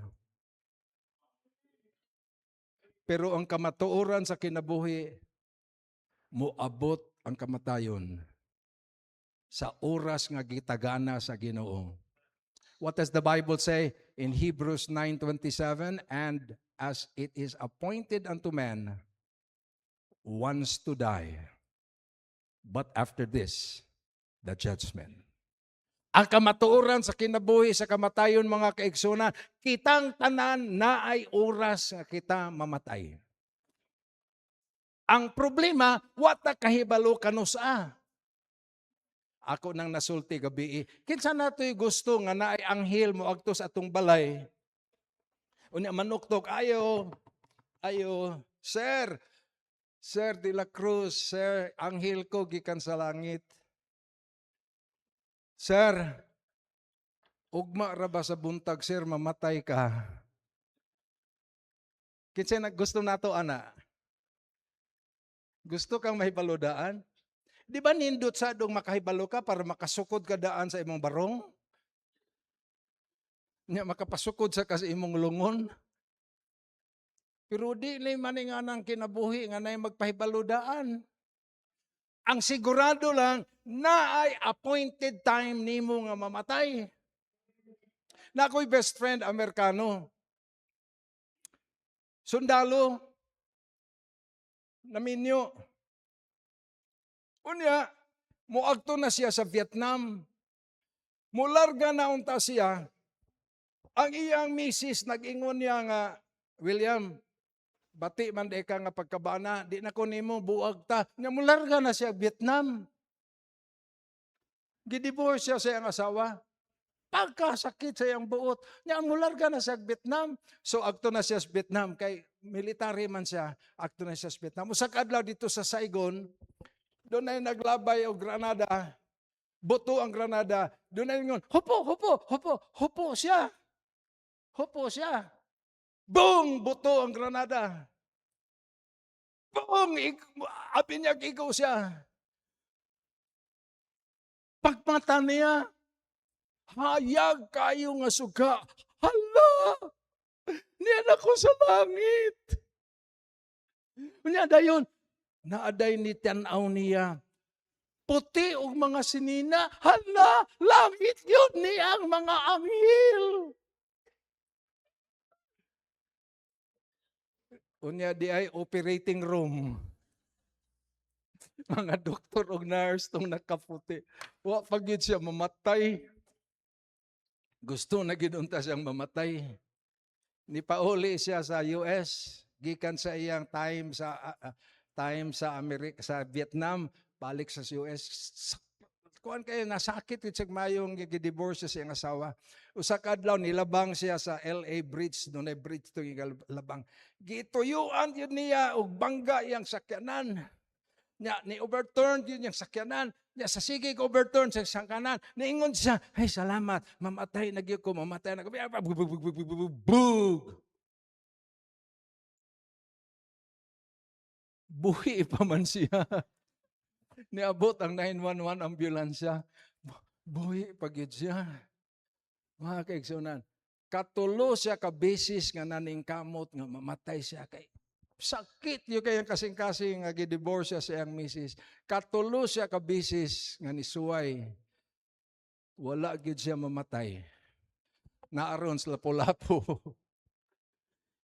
Pero ang kamatuoran sa kinabuhi, moabot ang kamatayon sa oras nga gitagana sa Ginoo. What does the Bible say in Hebrews 9:27? And as it is appointed unto man once to die, but after this, the judgment. Ang kamatuoran sa kinabuhi sa kamatayon, mga kaigsunan, kitang tanan na ay oras nga kita mamatay. Ang problema, wata kahibalo kanusa. Ako nang nasulti gabi, kinsa natoy gusto nga naay anghel mo agto sa atong balay. Unya manuktok, ayo, Sir de la Cruz, Sir, anghel ko gikan sa langit. Sir, ugma ra ba sa buntag, sir, mamatay ka? Kinsa gusto nato, ana? Gusto kang mahibalodaan? Di ba nindot sa dong makahibalo ka para makasukod ka daan sa imong barong? Nya makapasukod sa kas imong lungon? Pero di ni maning anang kinabuhi nga nay magpahibalodaan. Ang sigurado lang na ay appointed time nimo nga mamatay. Na ako'y best friend Amerikano. Sundalo. Naminyo. Unya, muagto na siya sa Vietnam. Mularga na unta siya. Ang iyang misis nag-ingon niya nga, William, bati man di ka nga pagkabana, di na ko nimo buag ta. Nga mularga na siya Vietnam. Gidivorce siya sa iyang asawa. Pagkasakit sa iyang buot. Nga mularga na siya Vietnam. So agto na siya sa Vietnam. Kay military man siya, agto na siya sa Vietnam. Usa ka adlaw dito sa Saigon, doon ay naglabay o granada. Buto ang granada. Doon ay ngon, hupo siya. Hupo siya. Boom! Buto ang granada. Boom! Abi niya ikaw siya. Pagmata niya, hayag kayo nga suga. Hala! Niyan ako sa langit. Unya dayon, naaday ni tanaw niya. Puti og mga sinina. Hala! Langit yun niyang mga anghel. Unya di ay operating room. Mga doktor o nurse tong nakaputi. Wa pagid siya mamatay. Gusto na gidunta siyang mamatay. Nipauli siya sa US, gikan sa iyang time sa Amerika, sa Vietnam, balik sa US. Kuan kayo nasakit sa mayong gidivorce sa iyang asawa. Usa ka adlaw nilabang siya sa LA Bridge, doon ay bridge to labang. Gituyuan yun niya og bangga iyang sakyanan. Nya ni overturn yun yung sakyanan. Nya sa sige overturn sa sakyanan. Niingon siya, ay salamat, mamatay na gyud ko, mamatay na ko. Bug! Buhi pa man siya. Niabot ang 911 ambulansya. Buhi pa gyud siya. Mga kaigsunan, katulo siya ka basis nga naningkamot nga mamatay siya kay sakit yung kayang kasing-kasing nga gidivorce siya sa iyang misis. Katulo siya ka basis nga nisuway. Wala gyud siya mamatay. Naaron sa lapu-lapu.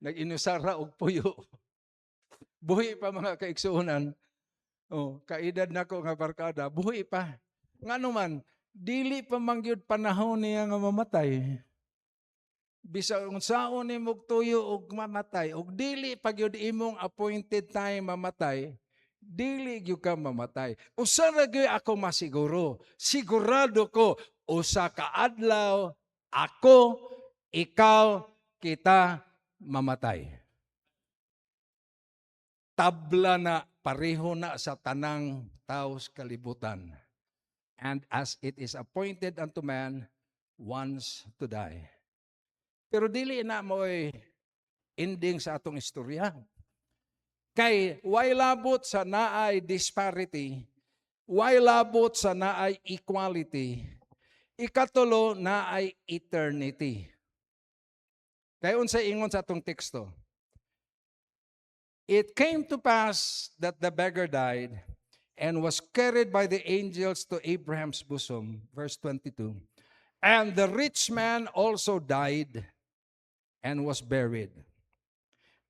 Nag-inusara og puyo. Buhi pa mga kaigsunan. Oh, kaedad nako nga barkada, buhi pa. Ngano man, dili pa mangyud panahon niya nga mamatay. Bisa unsaon nimo tuyo og mamatay, og dili pa gyud imong appointed time mamatay, dili gyud ka mamatay. Usa ra gyud ako masiguro. Sigurado ko usa ka adlaw ako, ikaw, kita mamatay. Tabla na, pareho na sa tanang tao sa kalibutan. And as it is appointed unto man once to die. Pero dili na mo'y ending sa atong istorya. Kay way labot sa naay disparity, way labot sa naay equality, ikatulo naay eternity. Kay unsay ingon sa atong teksto? It came to pass that the beggar died and was carried by the angels to Abraham's bosom. Verse 22. And the rich man also died and was buried.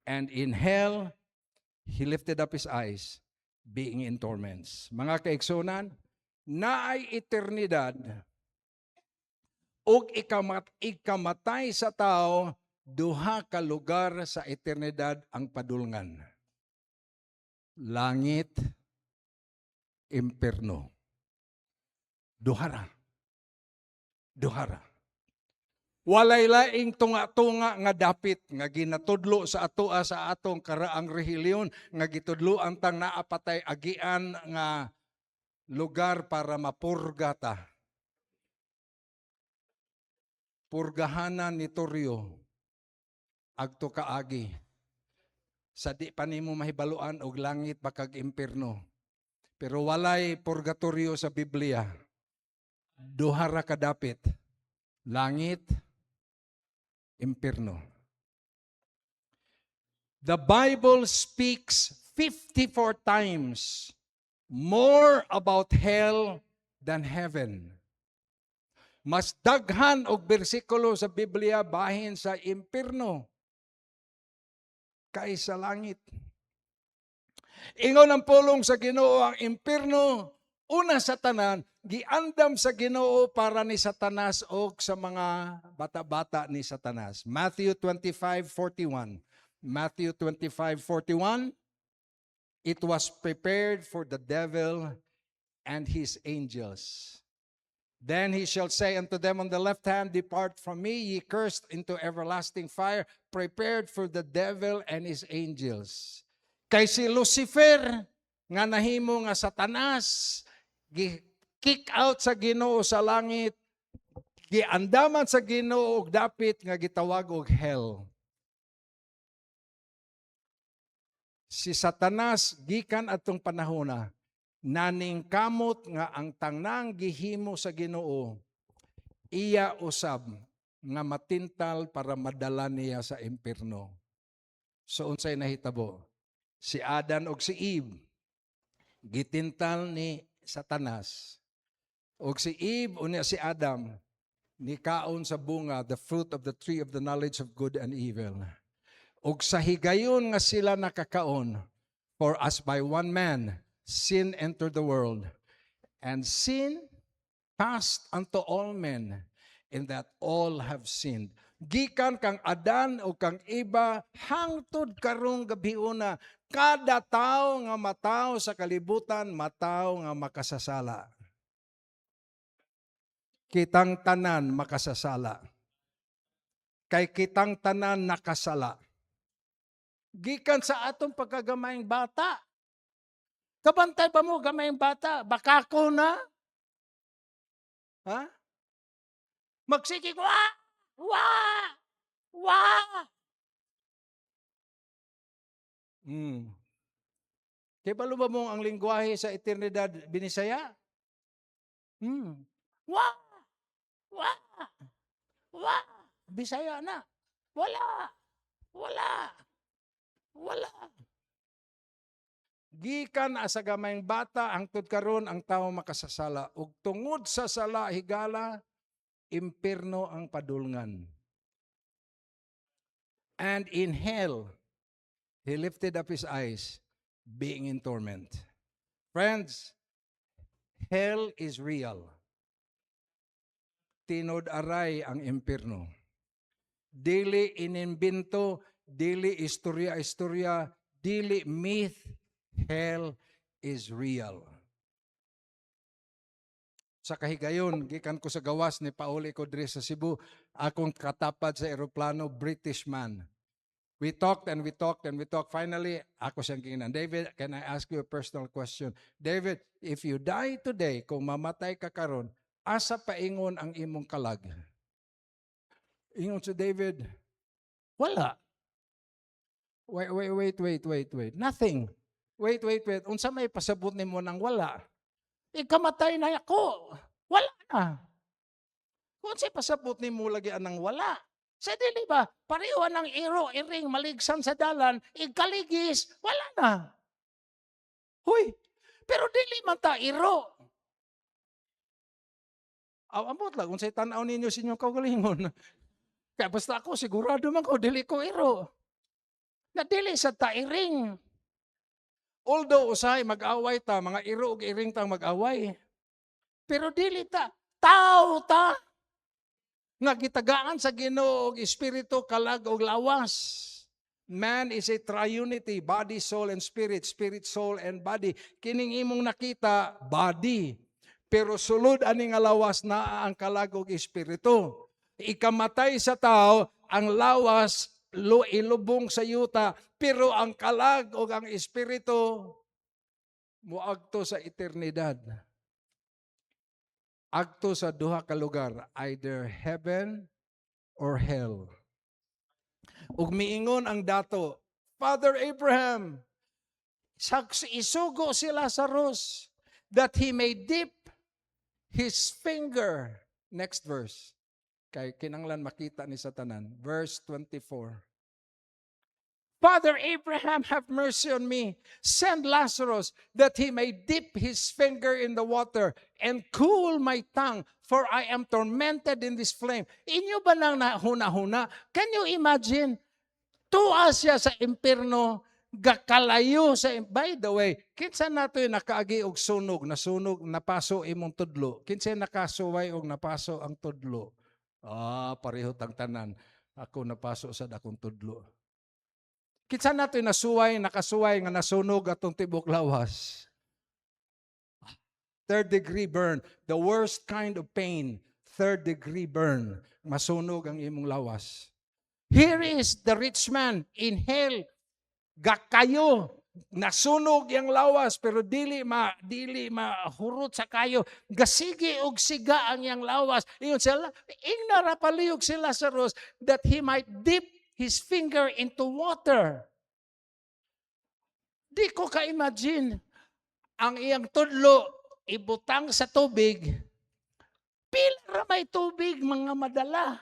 And in hell, he lifted up his eyes, being in torments. Mga kaigsunan, naay eternidad ug ikamatay sa tao, duha ka lugar sa eternidad ang padulngan. Langit, impierno. Duhara. Duhara. Walay laing tunga-tunga nga dapit nga ginatudlo sa atoa sa atong karaang rehilyon nga gitudlo ang tang naapatay agian nga lugar para mapurga ta. Purgahanan ni Toryo agto kaagi. Sa di pa nimo mahibaluan og langit bakag impierno. Pero walay purgatorio sa Biblia. Duhara ka dapit. Langit, impierno. The Bible speaks 54 times more about hell than heaven. Mas daghan og bersikulo sa Biblia bahin sa impierno kaysa langit. Ingon ang pulong sa Ginoo ang impierno una sa tanan giandam sa Ginoo para ni Satanas o sa mga bata-bata ni Satanas. Matthew 25:41. Matthew 25:41. It was prepared for the devil and his angels. Then he shall say unto them on the left hand, Depart from me, ye cursed, into everlasting fire, prepared for the devil and his angels. Kay si Lucifer, nga nahimo nga Satanas, kick out sa Ginoo sa langit, giandaman sa Ginoo og dapit nga gitawag og hell. Si Satanas gikan atong panahona naning kamot nga ang tanang gihimo sa Ginoo iya usab nga matintal para madala niya sa impierno. So unsay nahitabo? Si Adan og si Eve gitintal ni Satanas. Og si Eve unya si Adam ni kaon sa bunga, the fruit of the tree of the knowledge of good and evil. Og sa higayon nga sila nakakaon, for as by one man sin entered the world, and sin passed unto all men, in that all have sinned. Gikan kang Adan o kang Eva, hangtod karong gabiuna, kada tao nga mataw sa kalibutan, mataw nga makasasala. Kitang tanan makasasala. Kay kitang tanan nakasala. Gikan sa atong pagkagamayng bata. Kabantay pa mo gamayng bata, baka ko na. Ha? Magsikik, wah! Wah! Wah! Kaya ba mo ang lingwahe sa eternidad binisaya? Wah! Wah! Wah! Bisaya na. Wala! Wala! Wala! Gikan sa gamayng bata, hangtod karon ang tao makasasala. Ug tungod sa sala higala, impierno ang padulngan. And in hell, he lifted up his eyes, being in torment. Friends, hell is real. Tinod aray ang impierno. Dili inimbento, dili istorya-istorya, dili myth. Hell is real. Sa kahigayon, gikan ko sa gawas ni Pauli ko diri sa Cebu, akong katapad sa eroplano, British man. We talked and we talked and we talked. Finally, ako siyang kingan, David, can I ask you a personal question? David, if you die today, kung mamatay ka karon, asa paingon ang imong kalag? Ingon si David, wala. Wait. Nothing. Wait. Unsa may pasabot nimo nang wala? Ikamatay na ako. Wala na. Unsay pasabot nimo lagi anang wala? Sa dili ba, pareho ng iro, iring, maligsan sa dalan, ikaligis, wala na. Huy, pero dili man ta iro. Amot lang, unsay tan-aw ninyo sa inyong kaugalingon. Kaya basta ako, sigurado man ko, dili ko iro. Na dili sa ta iring. Although usay mag-away ta, mga iro ug iring tang mag-away. Pero dili ta, tao ta. Nga gitagaan sa Ginoo og espiritu, kalag og lawas. Man is a triunity, body, soul, and spirit. Spirit, soul, and body. Kining imong nakita, body. Pero sulod ani nga lawas na ang kalag og espiritu. Ikamatay sa tao, ang lawas ilubong sa yuta, pero ang kalag o ang espiritu muagto sa eternidad. Agto sa duha ka lugar, either heaven or hell. Ug miingon ang dato, Father Abraham, isugo si Lazarus that he may dip his finger. Next verse. Kay kinanglan makita ni Satanan. Verse 24. Father Abraham, have mercy on me. Send Lazarus that he may dip his finger in the water and cool my tongue, for I am tormented in this flame. Inyo ba nang nahuna-huna? Can you imagine? Tuwa siya sa impyerno, gakalayo sa... By the way, kinsa nato yung nakaagi og sunog, nasunog, napaso imong tudlo. Kinsa nakasuway og napaso ang tudlo. Pareho tang tanan. Ako napaso sa dakong tudlo. Kinsa nato yung nakasuway nga nasunog atong tibok lawas. Third degree burn. The worst kind of pain. Third degree burn. Masunog ang imong lawas. Here is the rich man in hell. Gakayo. Nasunog yung lawas pero dili mahurot sa kayo. Gasigi og siga ang yang lawas. Ingon sila, ignara palihog si Lazarus that he might dip his finger into water. Di ko ka-imagine ang iyang tudlo ibutang sa tubig. Pila may tubig mga madala.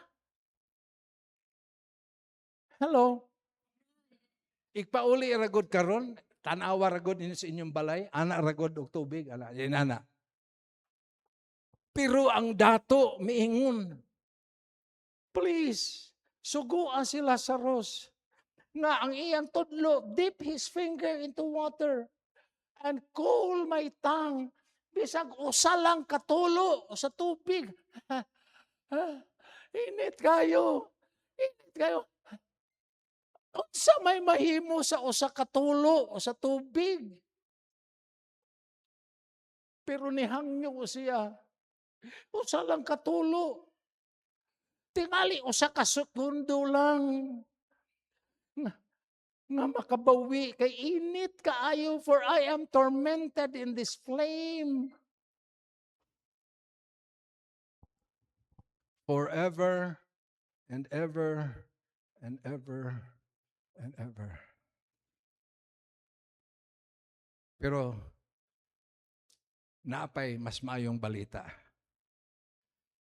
Hello. Igpauli ragod karon, tanawa ragod inyo sa inyong balay, ana ragod og tubig, ana. Pero ang dato miingon, please, suguan si Lazarus nga ang iyang tudlo, dip his finger into water and cool my tongue. Bisag usa lang katulo sa tubig. Init kayo. Init kayo. Unsa may mahimo sa usa ka tulo o sa tubig. Pero nihangyo siya. Usa lang katulo. Tingali usa ka segundo lang. Nga makabawi kay init kaayo, for I am tormented in this flame. Forever and ever and ever and ever. Pero naapay mas maayong balita.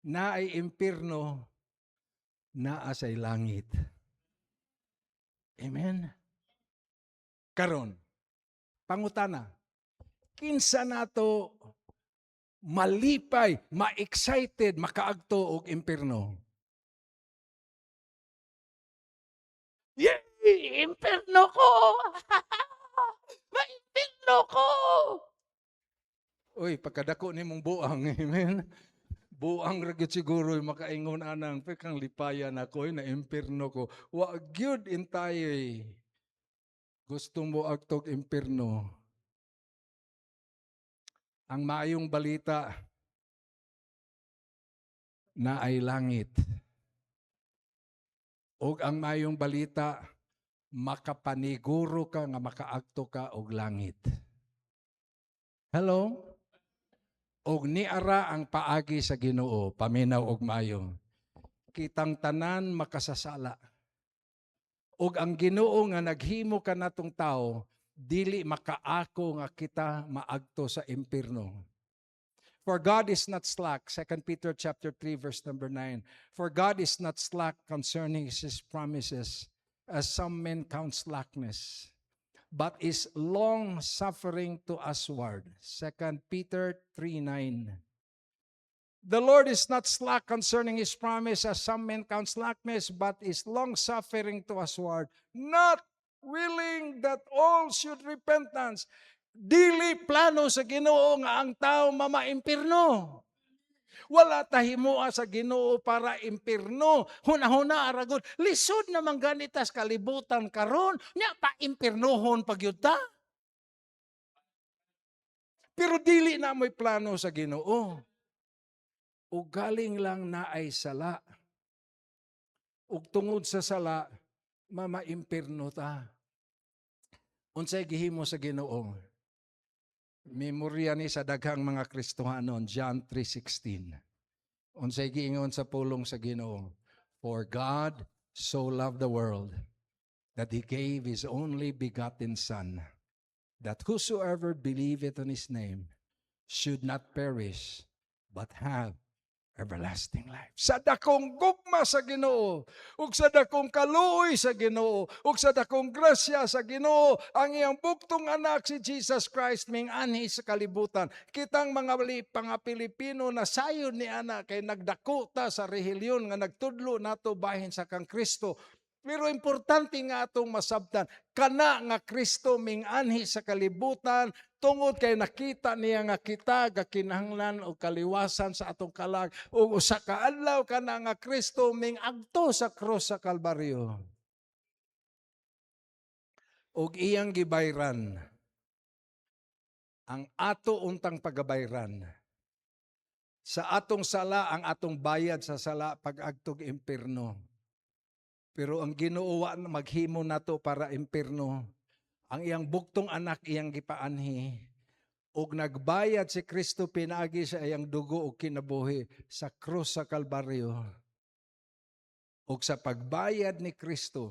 Naay impyerno, naa say langit. Amen. Karon, pangutana, kinsa nato malipay, ma-excited, makaagto og impyerno? Yay! Impyerno ko! Ma-impyerno ko! Uy, pagkadako ni mong buang, amen? Buang ragit siguro makaingon anang, kang lipayan ako, na impyerno ko. Wa gyud intay. Gusto mo agtog impyerno. Ang maayong balita na ay langit. O ang maayong balita, makapaniguro ka nga makaagto ka og langit. Hello? Og niara ang paagi sa Ginoo, paminaw og maayo. Kitang tanan makasasala. Og ang Ginoo nga naghimo ka natong tao, dili makaako nga kita maagto sa impyerno. For God is not slack, 2 Peter chapter 3 verse number 9. For God is not slack concerning his promises, as some men count slackness, but is long-suffering to usward. 2 Peter 3:9. The Lord is not slack concerning his promise, as some men count slackness, but is long-suffering to usward, not willing that all should repentance. Dili plano sa Ginoo nga ang tao mamaimpirno. Wala tahimoa sa Ginoo para impirno. Huna-huna aragod. Lisod naman ganitas kalibutan karon, nya pa impirnohon pagyud ta. Pero dili na mo'y plano sa Ginoo. O galing lang na ay sala. Ug tungod sa sala, mamaimpirno ta. Unsay gihimo sa Ginoo? Memorya ni sa daghang mga Kristohanon, John 3:16. Unsay giingon sa pulong sa Ginoo? For God so loved the world that He gave His only begotten Son, that whosoever believeth on His name should not perish, but have everlasting life. Sa dakong gugma sa Ginoo, ug sa dakong kaluoy sa Ginoo, ug sa dakong grasya sa Ginoo, ang iyang buktong anak si Jesus Christ ming anhi sa kalibutan. Kitang mga Pilipino na sayon ni ana kay nagdako ta sa rehilyon nga nagtudlo nato bahin sa kang Kristo. Pero importante nga atong masabtan, kana nga Kristo ming anhi sa kalibutan, tungod kay nakita niya nga kita gakinahanglan o kaliwasan sa atong kalag, o usa ka adlaw kana nga Kristo ming agto sa krus sa Kalbaryo. Og iyang gibayran ang ato untang pagabayran. Sa atong sala ang atong bayad sa sala pag-agtog impierno. Pero ang Ginoo wa maghimo nato para impierno. Ang iyang buktong anak iyang gipaanhi. Og nagbayad si Kristo pinaagi sa iyang dugo og kinabuhi sa krus sa Kalbaryo. Og sa pagbayad ni Kristo,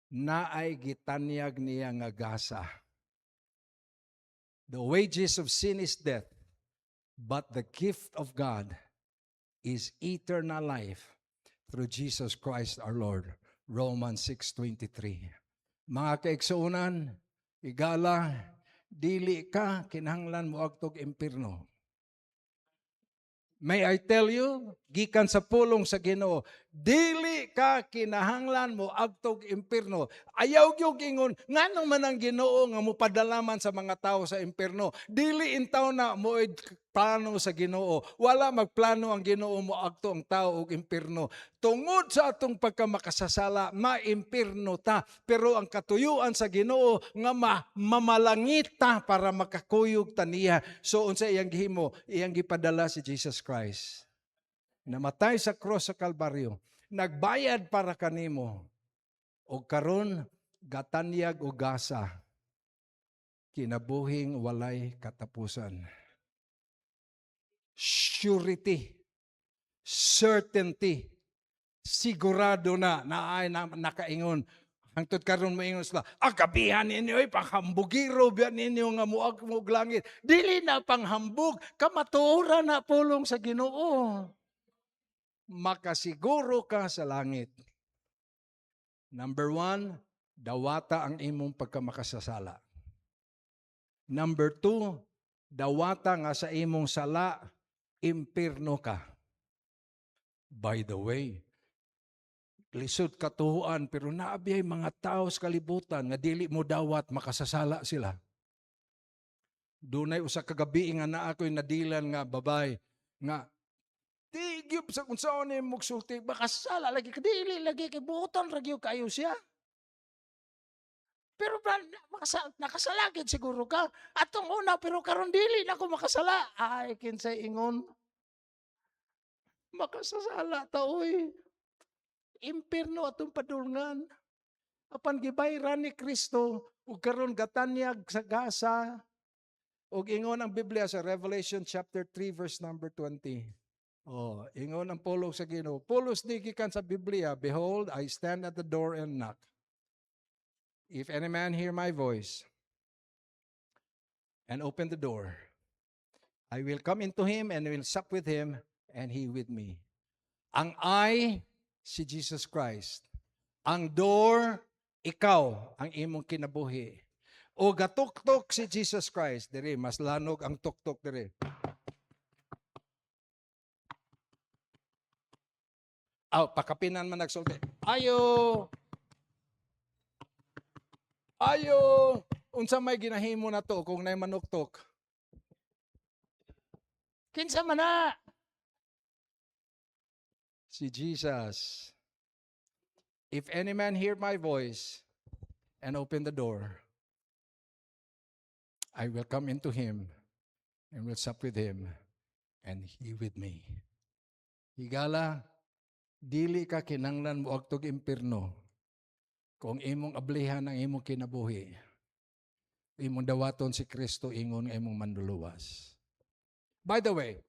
naay gitanyag niya nga gasa. The wages of sin is death, but the gift of God is eternal life through Jesus Christ our Lord. Romans 6:23. Mga kaigsuunan, igala, dili ka kinahanglan mo agtog impierno. May I tell you, gikan sa pulong sa Ginoo, dili ka kinahanglan mo agtog impierno. Ayaw gyud ingon nganong man ang Ginoo nga mopadalaman sa mga tawo sa impierno. Dili intaw na mo plano sa Ginoo. Wala magplano ang Ginoo mo agto ang tawo og impierno. Tungod sa atong pagkamakasasala, maimpierno ta. Pero ang katuyuan sa Ginoo nga mamalangita para makakuyog ta niya. So unsa iyang gihimo? Iyang gipadala si Jesus Christ. Namatay sa cross sa Kalbaryo. Nagbayad para kanimo. O karon gatanyag og gasa. Kinabuhing walay katapusan. Surety. Certainty. Sigurado na naay nakaingon. Hangtod karon moingon sila, agabihan ninyo ay panghambugiro biyan ninyo nga muag mo langit. Dili na panghambog, kamatuoran na pulong sa Ginoo. Makasiguro ka sa langit. Number 1, dawata ang imong pagkamakasasala. Number 2, dawata nga sa imong sala, impierno ka. By the way, lisod katuhuan, pero naabiyay mga tao sa kalibutan nga dili mo dawat makasasala sila. Dunay usa ka gabi nga naa ko'y nadilan nga babay nga tigib sa kung saan ni mugsulti makasasala lagi kadili lagi kay buoton ra gyud kayo siya. Pero nakasalagid siguro ka. Atong una pero karon dili na ko makasala. Ay kinsay ingon. Makasasala ta oy. Impierno atong padulngan. Apan gibayran ni Kristo ug karon gatanyag sa gasa. Ug ingon ang Biblia sa Revelation chapter 3 verse number 20. Oh, ingon ang pulong sa Ginoo. Pulos ni gikan sa Biblia, behold, I stand at the door and knock. If any man hear my voice and open the door, I will come into him and will sup with him and he with me. Ang I, si Jesus Christ. Ang door, ikaw, ang imong kinabuhi. O gatuktok si Jesus Christ. Diri, mas lanog ang tuktok diri. Pakapinan man nagsulti. Ayo! Ayo! Unsa may ginahimo na to kung nay manuktok? Kinsa man na? Si Jesus. If any man hear my voice and open the door, I will come into him and will sup with him and he with me. Higala, dili ka kinanglan mo agtog impierno kung imong ablihan ang imong kinabuhi. Imong dawaton si Kristo ingon nga imong manduluwas. By the way,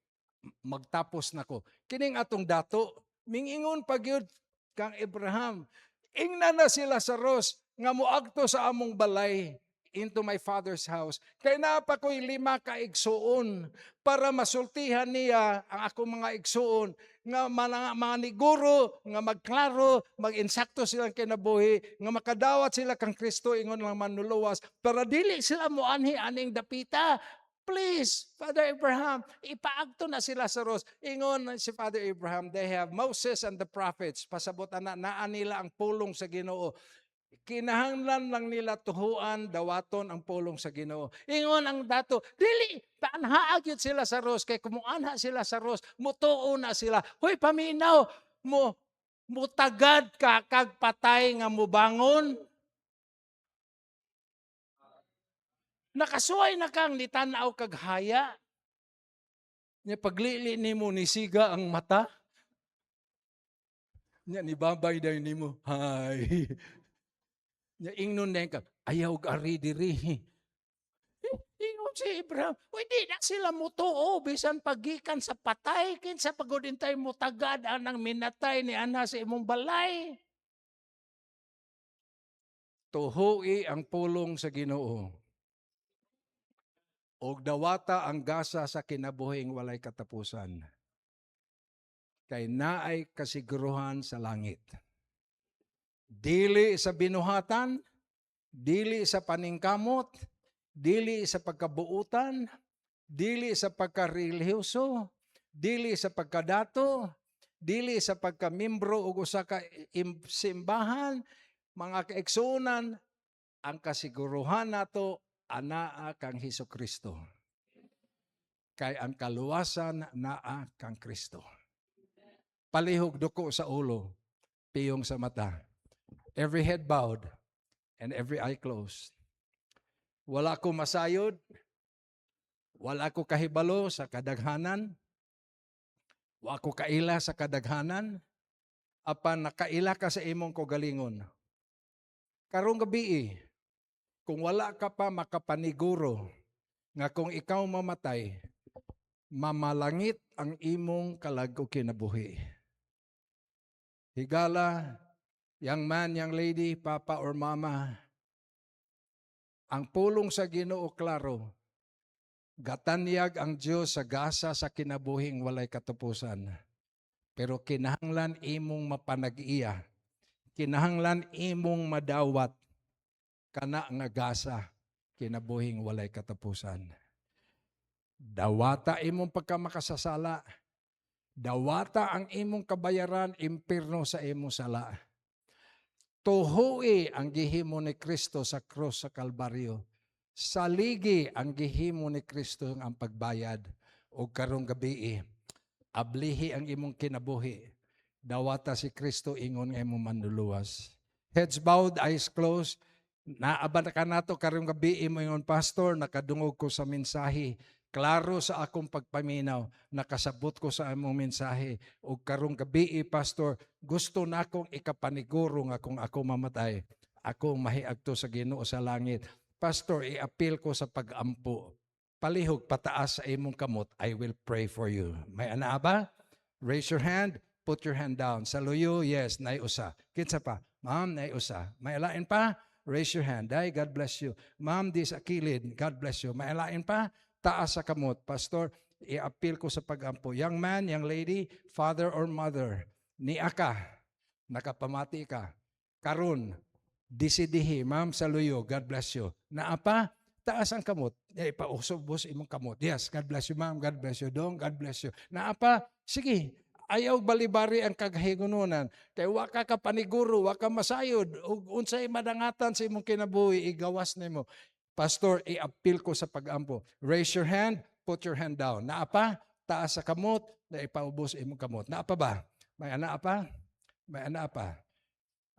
magtapos na ko. Kining atong dato, mingingon pagyud kang Abraham. Ingna na sila sa Ros nga moagto sa among balay. into my father's house. Kay napa ko'y 5 ka igsuon para masultihan niya ang akong mga igsuon nga maniguro, nga magklaro, mag-insakto silang kinabuhi, nga makadawat sila kang Kristo ingon lang manluluwas para dili sila moanhi aning dapita. Please, Father Abraham, ipaagto na sila sa Ros. Ingon si Father Abraham, they have Moses and the prophets. Pasabot na naan nila ang pulong sa Ginoo. Kinahanglan lang nila tuhuan, dawaton ang pulong sa Ginoo. Ingon ang dato, dili, paanhaag yun sila sa Ros, kay kumuanha sila sa Ros, mutuo na sila. Hoy, paminaw, mutagad ka, kag patay nga mubangon. Nakasuway na kang nitanaw kag haya. Nya paglili nimo nisiga ang mata. Nya nibabay dayon nimo. Hay. Nya ingnon na ka, ayaw ari diri. Ingon si Abraham, hindi na sila mutuo, bisan pagikan sa patay, kinsa pagudintay mo tagad anang minatay ni ana sa imong balay. Tuhui ang pulong sa Ginoo. Og dawata ang gasa sa kinabuhing walay katapusan. Kay naay kasiguruhan sa langit. Dili sa binuhatan, dili sa paningkamot, dili sa pagkabuutan, dili sa pagkarelihiyoso, dili sa pagkadato, dili sa pagkamimbro ug usa ka simbahan, mga kaigsunan, ang kasiguruhan nato anaa kang Hesukristo. Kay ang kaluwasan naa kang Kristo. Palihog duko sa ulo, piyong sa mata. Every head bowed and every eye closed. Wala ko masayod, wala ko kahibalo sa kadaghanan, wala ko kaila sa kadaghanan, apan nakaila ka sa imong kogalingon. Karong gabi, kung wala ka pa makapaniguro, nga kung ikaw mamatay, mamalangit ang imong kalag o kinabuhi. Higala, young man, young lady, papa or mama, ang pulong sa Ginoo klaro, gatanyag ang Dios sa gasa sa kinabuhing walay katapusan. Pero kinahanglan imong mapanag-iya, kinahanglan imong madawat kana nga gasa kinabuhing walay katapusan. Dawata imong pagkamakasasala, dawata ang imong kabayaran, impirno sa imong sala. Tuhui ang gihimo ni Kristo sa krus sa Kalbaryo. Saligi ang gihimo ni Kristo ang pagbayad. O karong gabi, ablihi ang imong kinabuhi. Dawata si Kristo ingon nga imong manluluwas. Heads bowed, eyes closed. Naaban ka nato karong gabi mo ingon, Pastor, nakadungog ko sa mensahe. Klaro sa akong pagpaminaw, nakasabot ko sa among mensahe. O karong gabi, Pastor, gusto na akong ikapaniguro nga kung ako mamatay, ako mahiagto sa Ginoo sa langit. Pastor, i-appeal ko sa pag-ampo. Palihog, pataas sa imong kamot, I will pray for you. May ana ba? Raise your hand, put your hand down. Sa luyo, yes, naiusa. Kinsa pa? Ma'am, naiusa. May alain pa? Raise your hand. Ay, God bless you. Ma'am, di sa kilid, God bless you. May alain pa? Taas sa kamot. Pastor, i-appeal ko sa pag-ampo. Young man, young lady, father or mother, niya ka, nakapamati ka. Karun, disidihi, ma'am, sa luyo, God bless you. Naapa, taas ang kamot. Ipausubos imong kamot. Yes, God bless you, ma'am, God bless you. Dong, God bless you. Naapa, sige, ayaw balibari ang kagahigununan. Kaya waka ka paniguro, waka masayod, unsay madangatan sa imong kinabuhi, igawas nimo. Pastor, i-appeal ko sa pag-ampo. Raise your hand, put your hand down. Naapa, taas sa kamot, na ipaubos imong kamot. Naapa ba? May ana pa? May ana pa?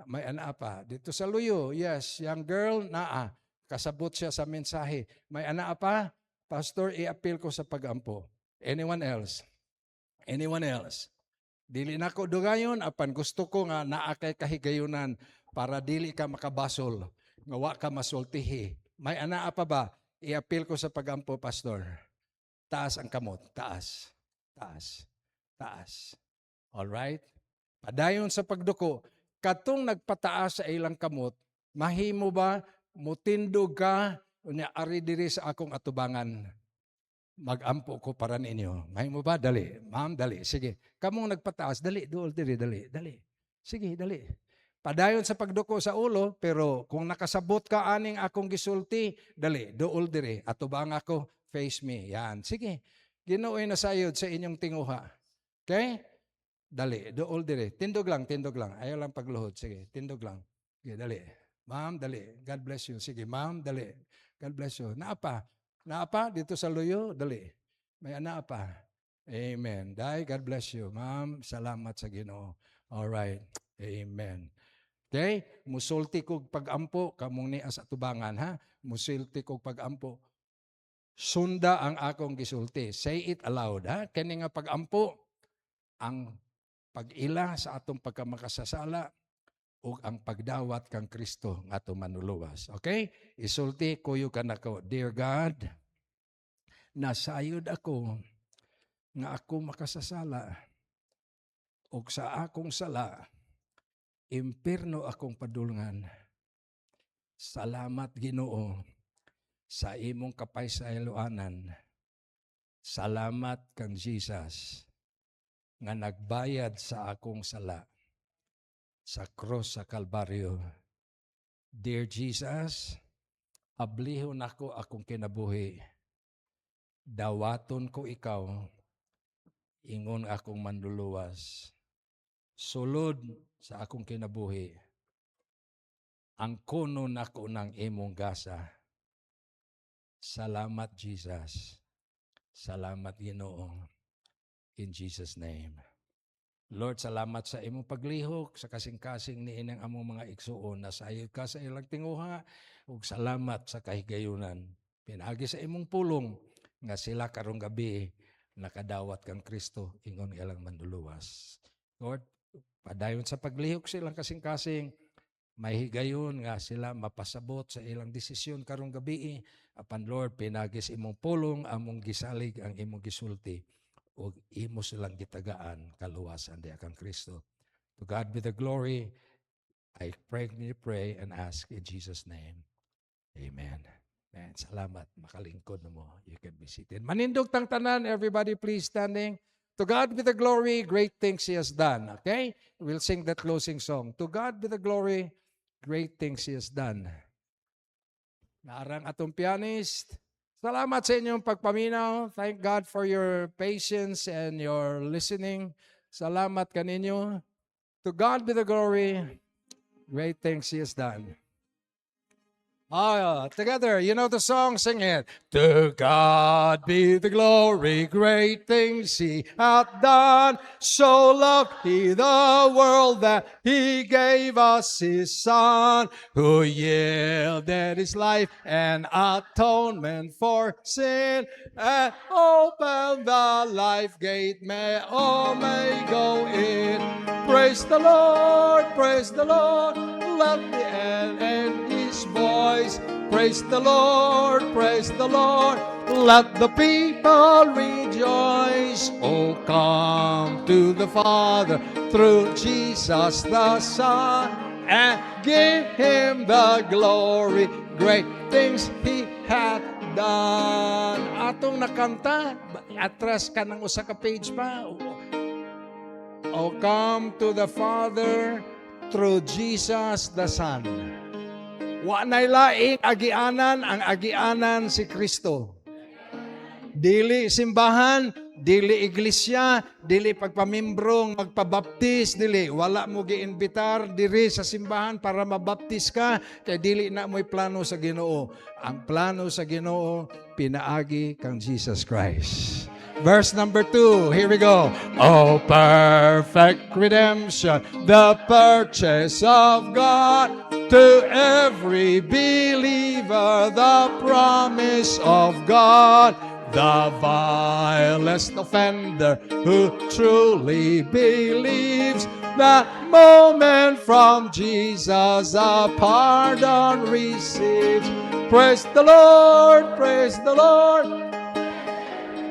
May ana pa? Dito sa luyo, yes, young girl, naa. Kasabot siya sa mensahe. May ana pa? Pastor, i-appeal ko sa pag-ampo. Anyone else? Anyone else? Dili na ko dugayon, apan gusto ko nga naa kay kahigayunan para dili ka makabasol, nga wa ka masultihi. May ana pa ba? I-appeal ko sa pag-ampo, Pastor. Taas ang kamot. Taas. Taas. Taas. Alright? Padayon sa pagduko, katong nagpataas sa ilang kamot, mahimo ba mutindog ka, unya ari diri sa akong atubangan. Mag-ampo ko para ninyo. May mo ba? Dali. Ma'am, dali. Sige. Kamong nagpataas, dali. Duol diri, dali. Dali. Sige, dali. Padayon sa pagduko sa ulo, pero kung nakasabot ka aning akong gisulti, dali. Duol diri. Atubang ako, face me. Yan. Sige. Ginuoy na sayod sa inyong tinguha. Okay? Dali. Duol diri. Tindog lang, tindog lang. Ayaw lang pagluhod. Sige, tindog lang. Sige, dali. Ma'am, dali. God bless you. Sige, ma'am, dali. God bless you. Naapa? Naapa dito sa luyo? Dali. May naapa. Amen. Day, God bless you. Ma'am, salamat sa Ginoo. All right. Amen. Okay? Musulti kog pag-ampo, kamong ni sa tubangan, ha? Musulti kog pag-ampo. Sunda ang akong gisulti. Say it aloud, ha? Kani nga pag-ampo, ang pag-ila sa atong pagkamakasasala, o ang pagdawat kang Kristo nga ato manuluwas. Okay? Isulti kuyo ka nako, Dear God, nasayod ako nga ako makasasala ug sa akong sala impierno akong padulngan. Salamat Ginoo sa imong kapaysayloanan. Salamat kang Jesus nga nagbayad sa akong sala sa cross sa Kalbaryo. Dear Jesus, ablihon ako akong kinabuhi. Dawaton ko ikaw, ingon akong manluluwas. Sulod sa akong kinabuhi, ang kuno nako ng imong gasa. Salamat Jesus. Salamat Ginoo. In Jesus' name. Lord, salamat sa imong paglihok, sa kasing-kasing ni inang among mga igsuon, nasayod ka sa ilang tinguha, ug salamat sa kahigayunan. Pinagi sa imong pulong, nga sila karong gabi, nakadawat kang Kristo, ingon ilang manluluwas. Lord, padayon sa paglihok sa ilang kasing-kasing, may higayon nga sila mapasabot sa ilang desisyon karong gabi. Apan Lord, pinagi sa imong pulong, among gisalig ang imong gisulti, o imo silang gitagaan kaluwasan di akang Kristo. To God be the glory. I pray and ask in Jesus' name. Amen. Man, salamat. Makalingkod mo. You can be seated. Manindog tang tanan. Everybody please standing. To God be the glory. Great things He has done. Okay? We'll sing that closing song. To God be the glory. Great things He has done. Naarang atong pianist. Salamat sa inyong pagpaminaw. Thank God for your patience and your listening. Salamat kaninyo. To God be the glory. Great things He has done. Together, you know the song, sing it. To God be the glory, great things He hath done. So loved He the world that He gave us His Son, who yielded His life and atonement for sin, and opened the life gate, may all may go in. Praise the Lord, let the end and His voice. Praise the Lord, let the people rejoice. Oh, come to the Father through Jesus the Son, and give Him the glory, great things He hath done. Atong nakanta, atras ka ng usa ka page pa. Oh, come to the Father through Jesus the Son. Wa nay laing agianan, ang agianan si Kristo. Dili simbahan, dili iglesia, dili pagpamimbro, magpabaptis, dili. Wala mo giinbitar diri sa simbahan para mabaptis ka, kay dili na mo'y plano sa Ginoo. Ang plano sa Ginoo, pinaagi kang Jesus Christ. Verse number 2, here we go. Oh, perfect redemption, the purchase of God, to every believer, the promise of God. The vilest offender who truly believes, that moment from Jesus a pardon receives. Praise the Lord,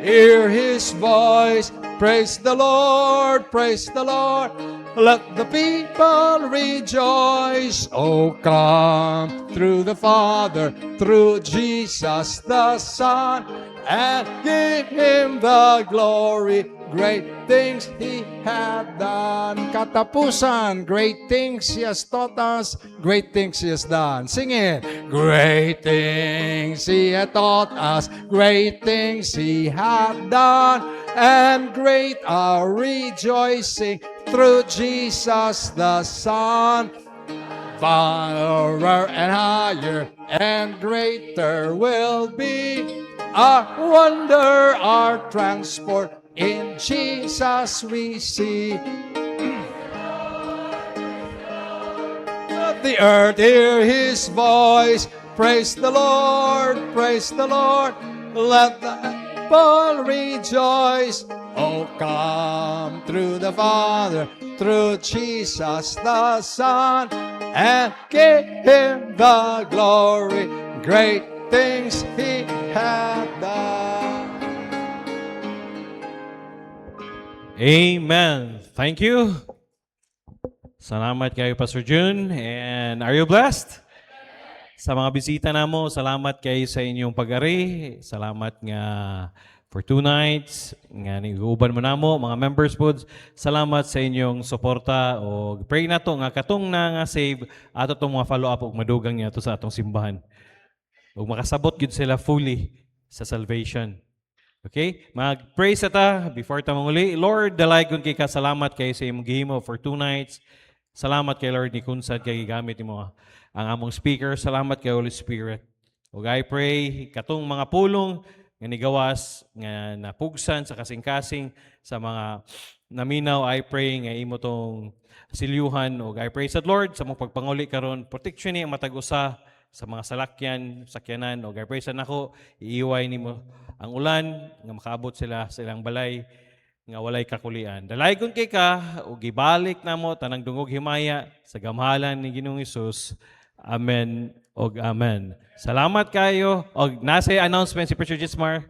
hear His voice. Praise the Lord, praise the Lord. Let the people rejoice. Oh, come through the Father, through Jesus the Son, and give him the glory. Great things he hath done. Katapusan, great things He has taught us, great things He has done. Sing it. Great things he hath taught us, great things he hath done, and great our rejoicing through Jesus the Son. Farther and higher and greater will be our wonder, our transport. In Jesus we see. Let the earth hear his voice. Praise the Lord, praise the Lord. Let the people rejoice. Oh, come through the Father, through Jesus the Son, and give him the glory. Great things he hath done. Amen. Thank you. Salamat kayo, Pastor June. And are you blessed? Sa mga bisita namo, salamat kayo sa inyong pag-ari. Salamat nga for 2 nights. Nga niguuban mo namo, mga members po. Salamat sa inyong suporta. O pray na to nga katong na nga save ato itong mga follow-up o madugang niya to sa atong simbahan. O makasabot yun sila fully sa salvation. Okay? Mag-pray sa ta before ta manguli. Lord, dalaygon kay ka, salamat kay sa imong gihimo for 2 nights. Salamat kay Lord ni kunsad kay gigamit mo ang among speaker. Salamat kay Holy Spirit. Ug I pray katong mga pulong nga nigawas nga napugsan sa kasing-kasing sa mga naminaw, I pray nga imo tong silyuhan. Ug I pray sa Lord sa mong pagpanguli karon, protection ni ang matag usa sa mga sakyanan. Ug I pray sa nako iiway nimo ang ulan nga makaabot sila sa ilang balay nga walay kakulian. Dalaygon kay ka ug gibalik namo tanang dungog himaya sa gamhalan ni Ginoong Hesus. Amen og amen. Salamat kayo. Og nasa announcement si Pastor Jismar.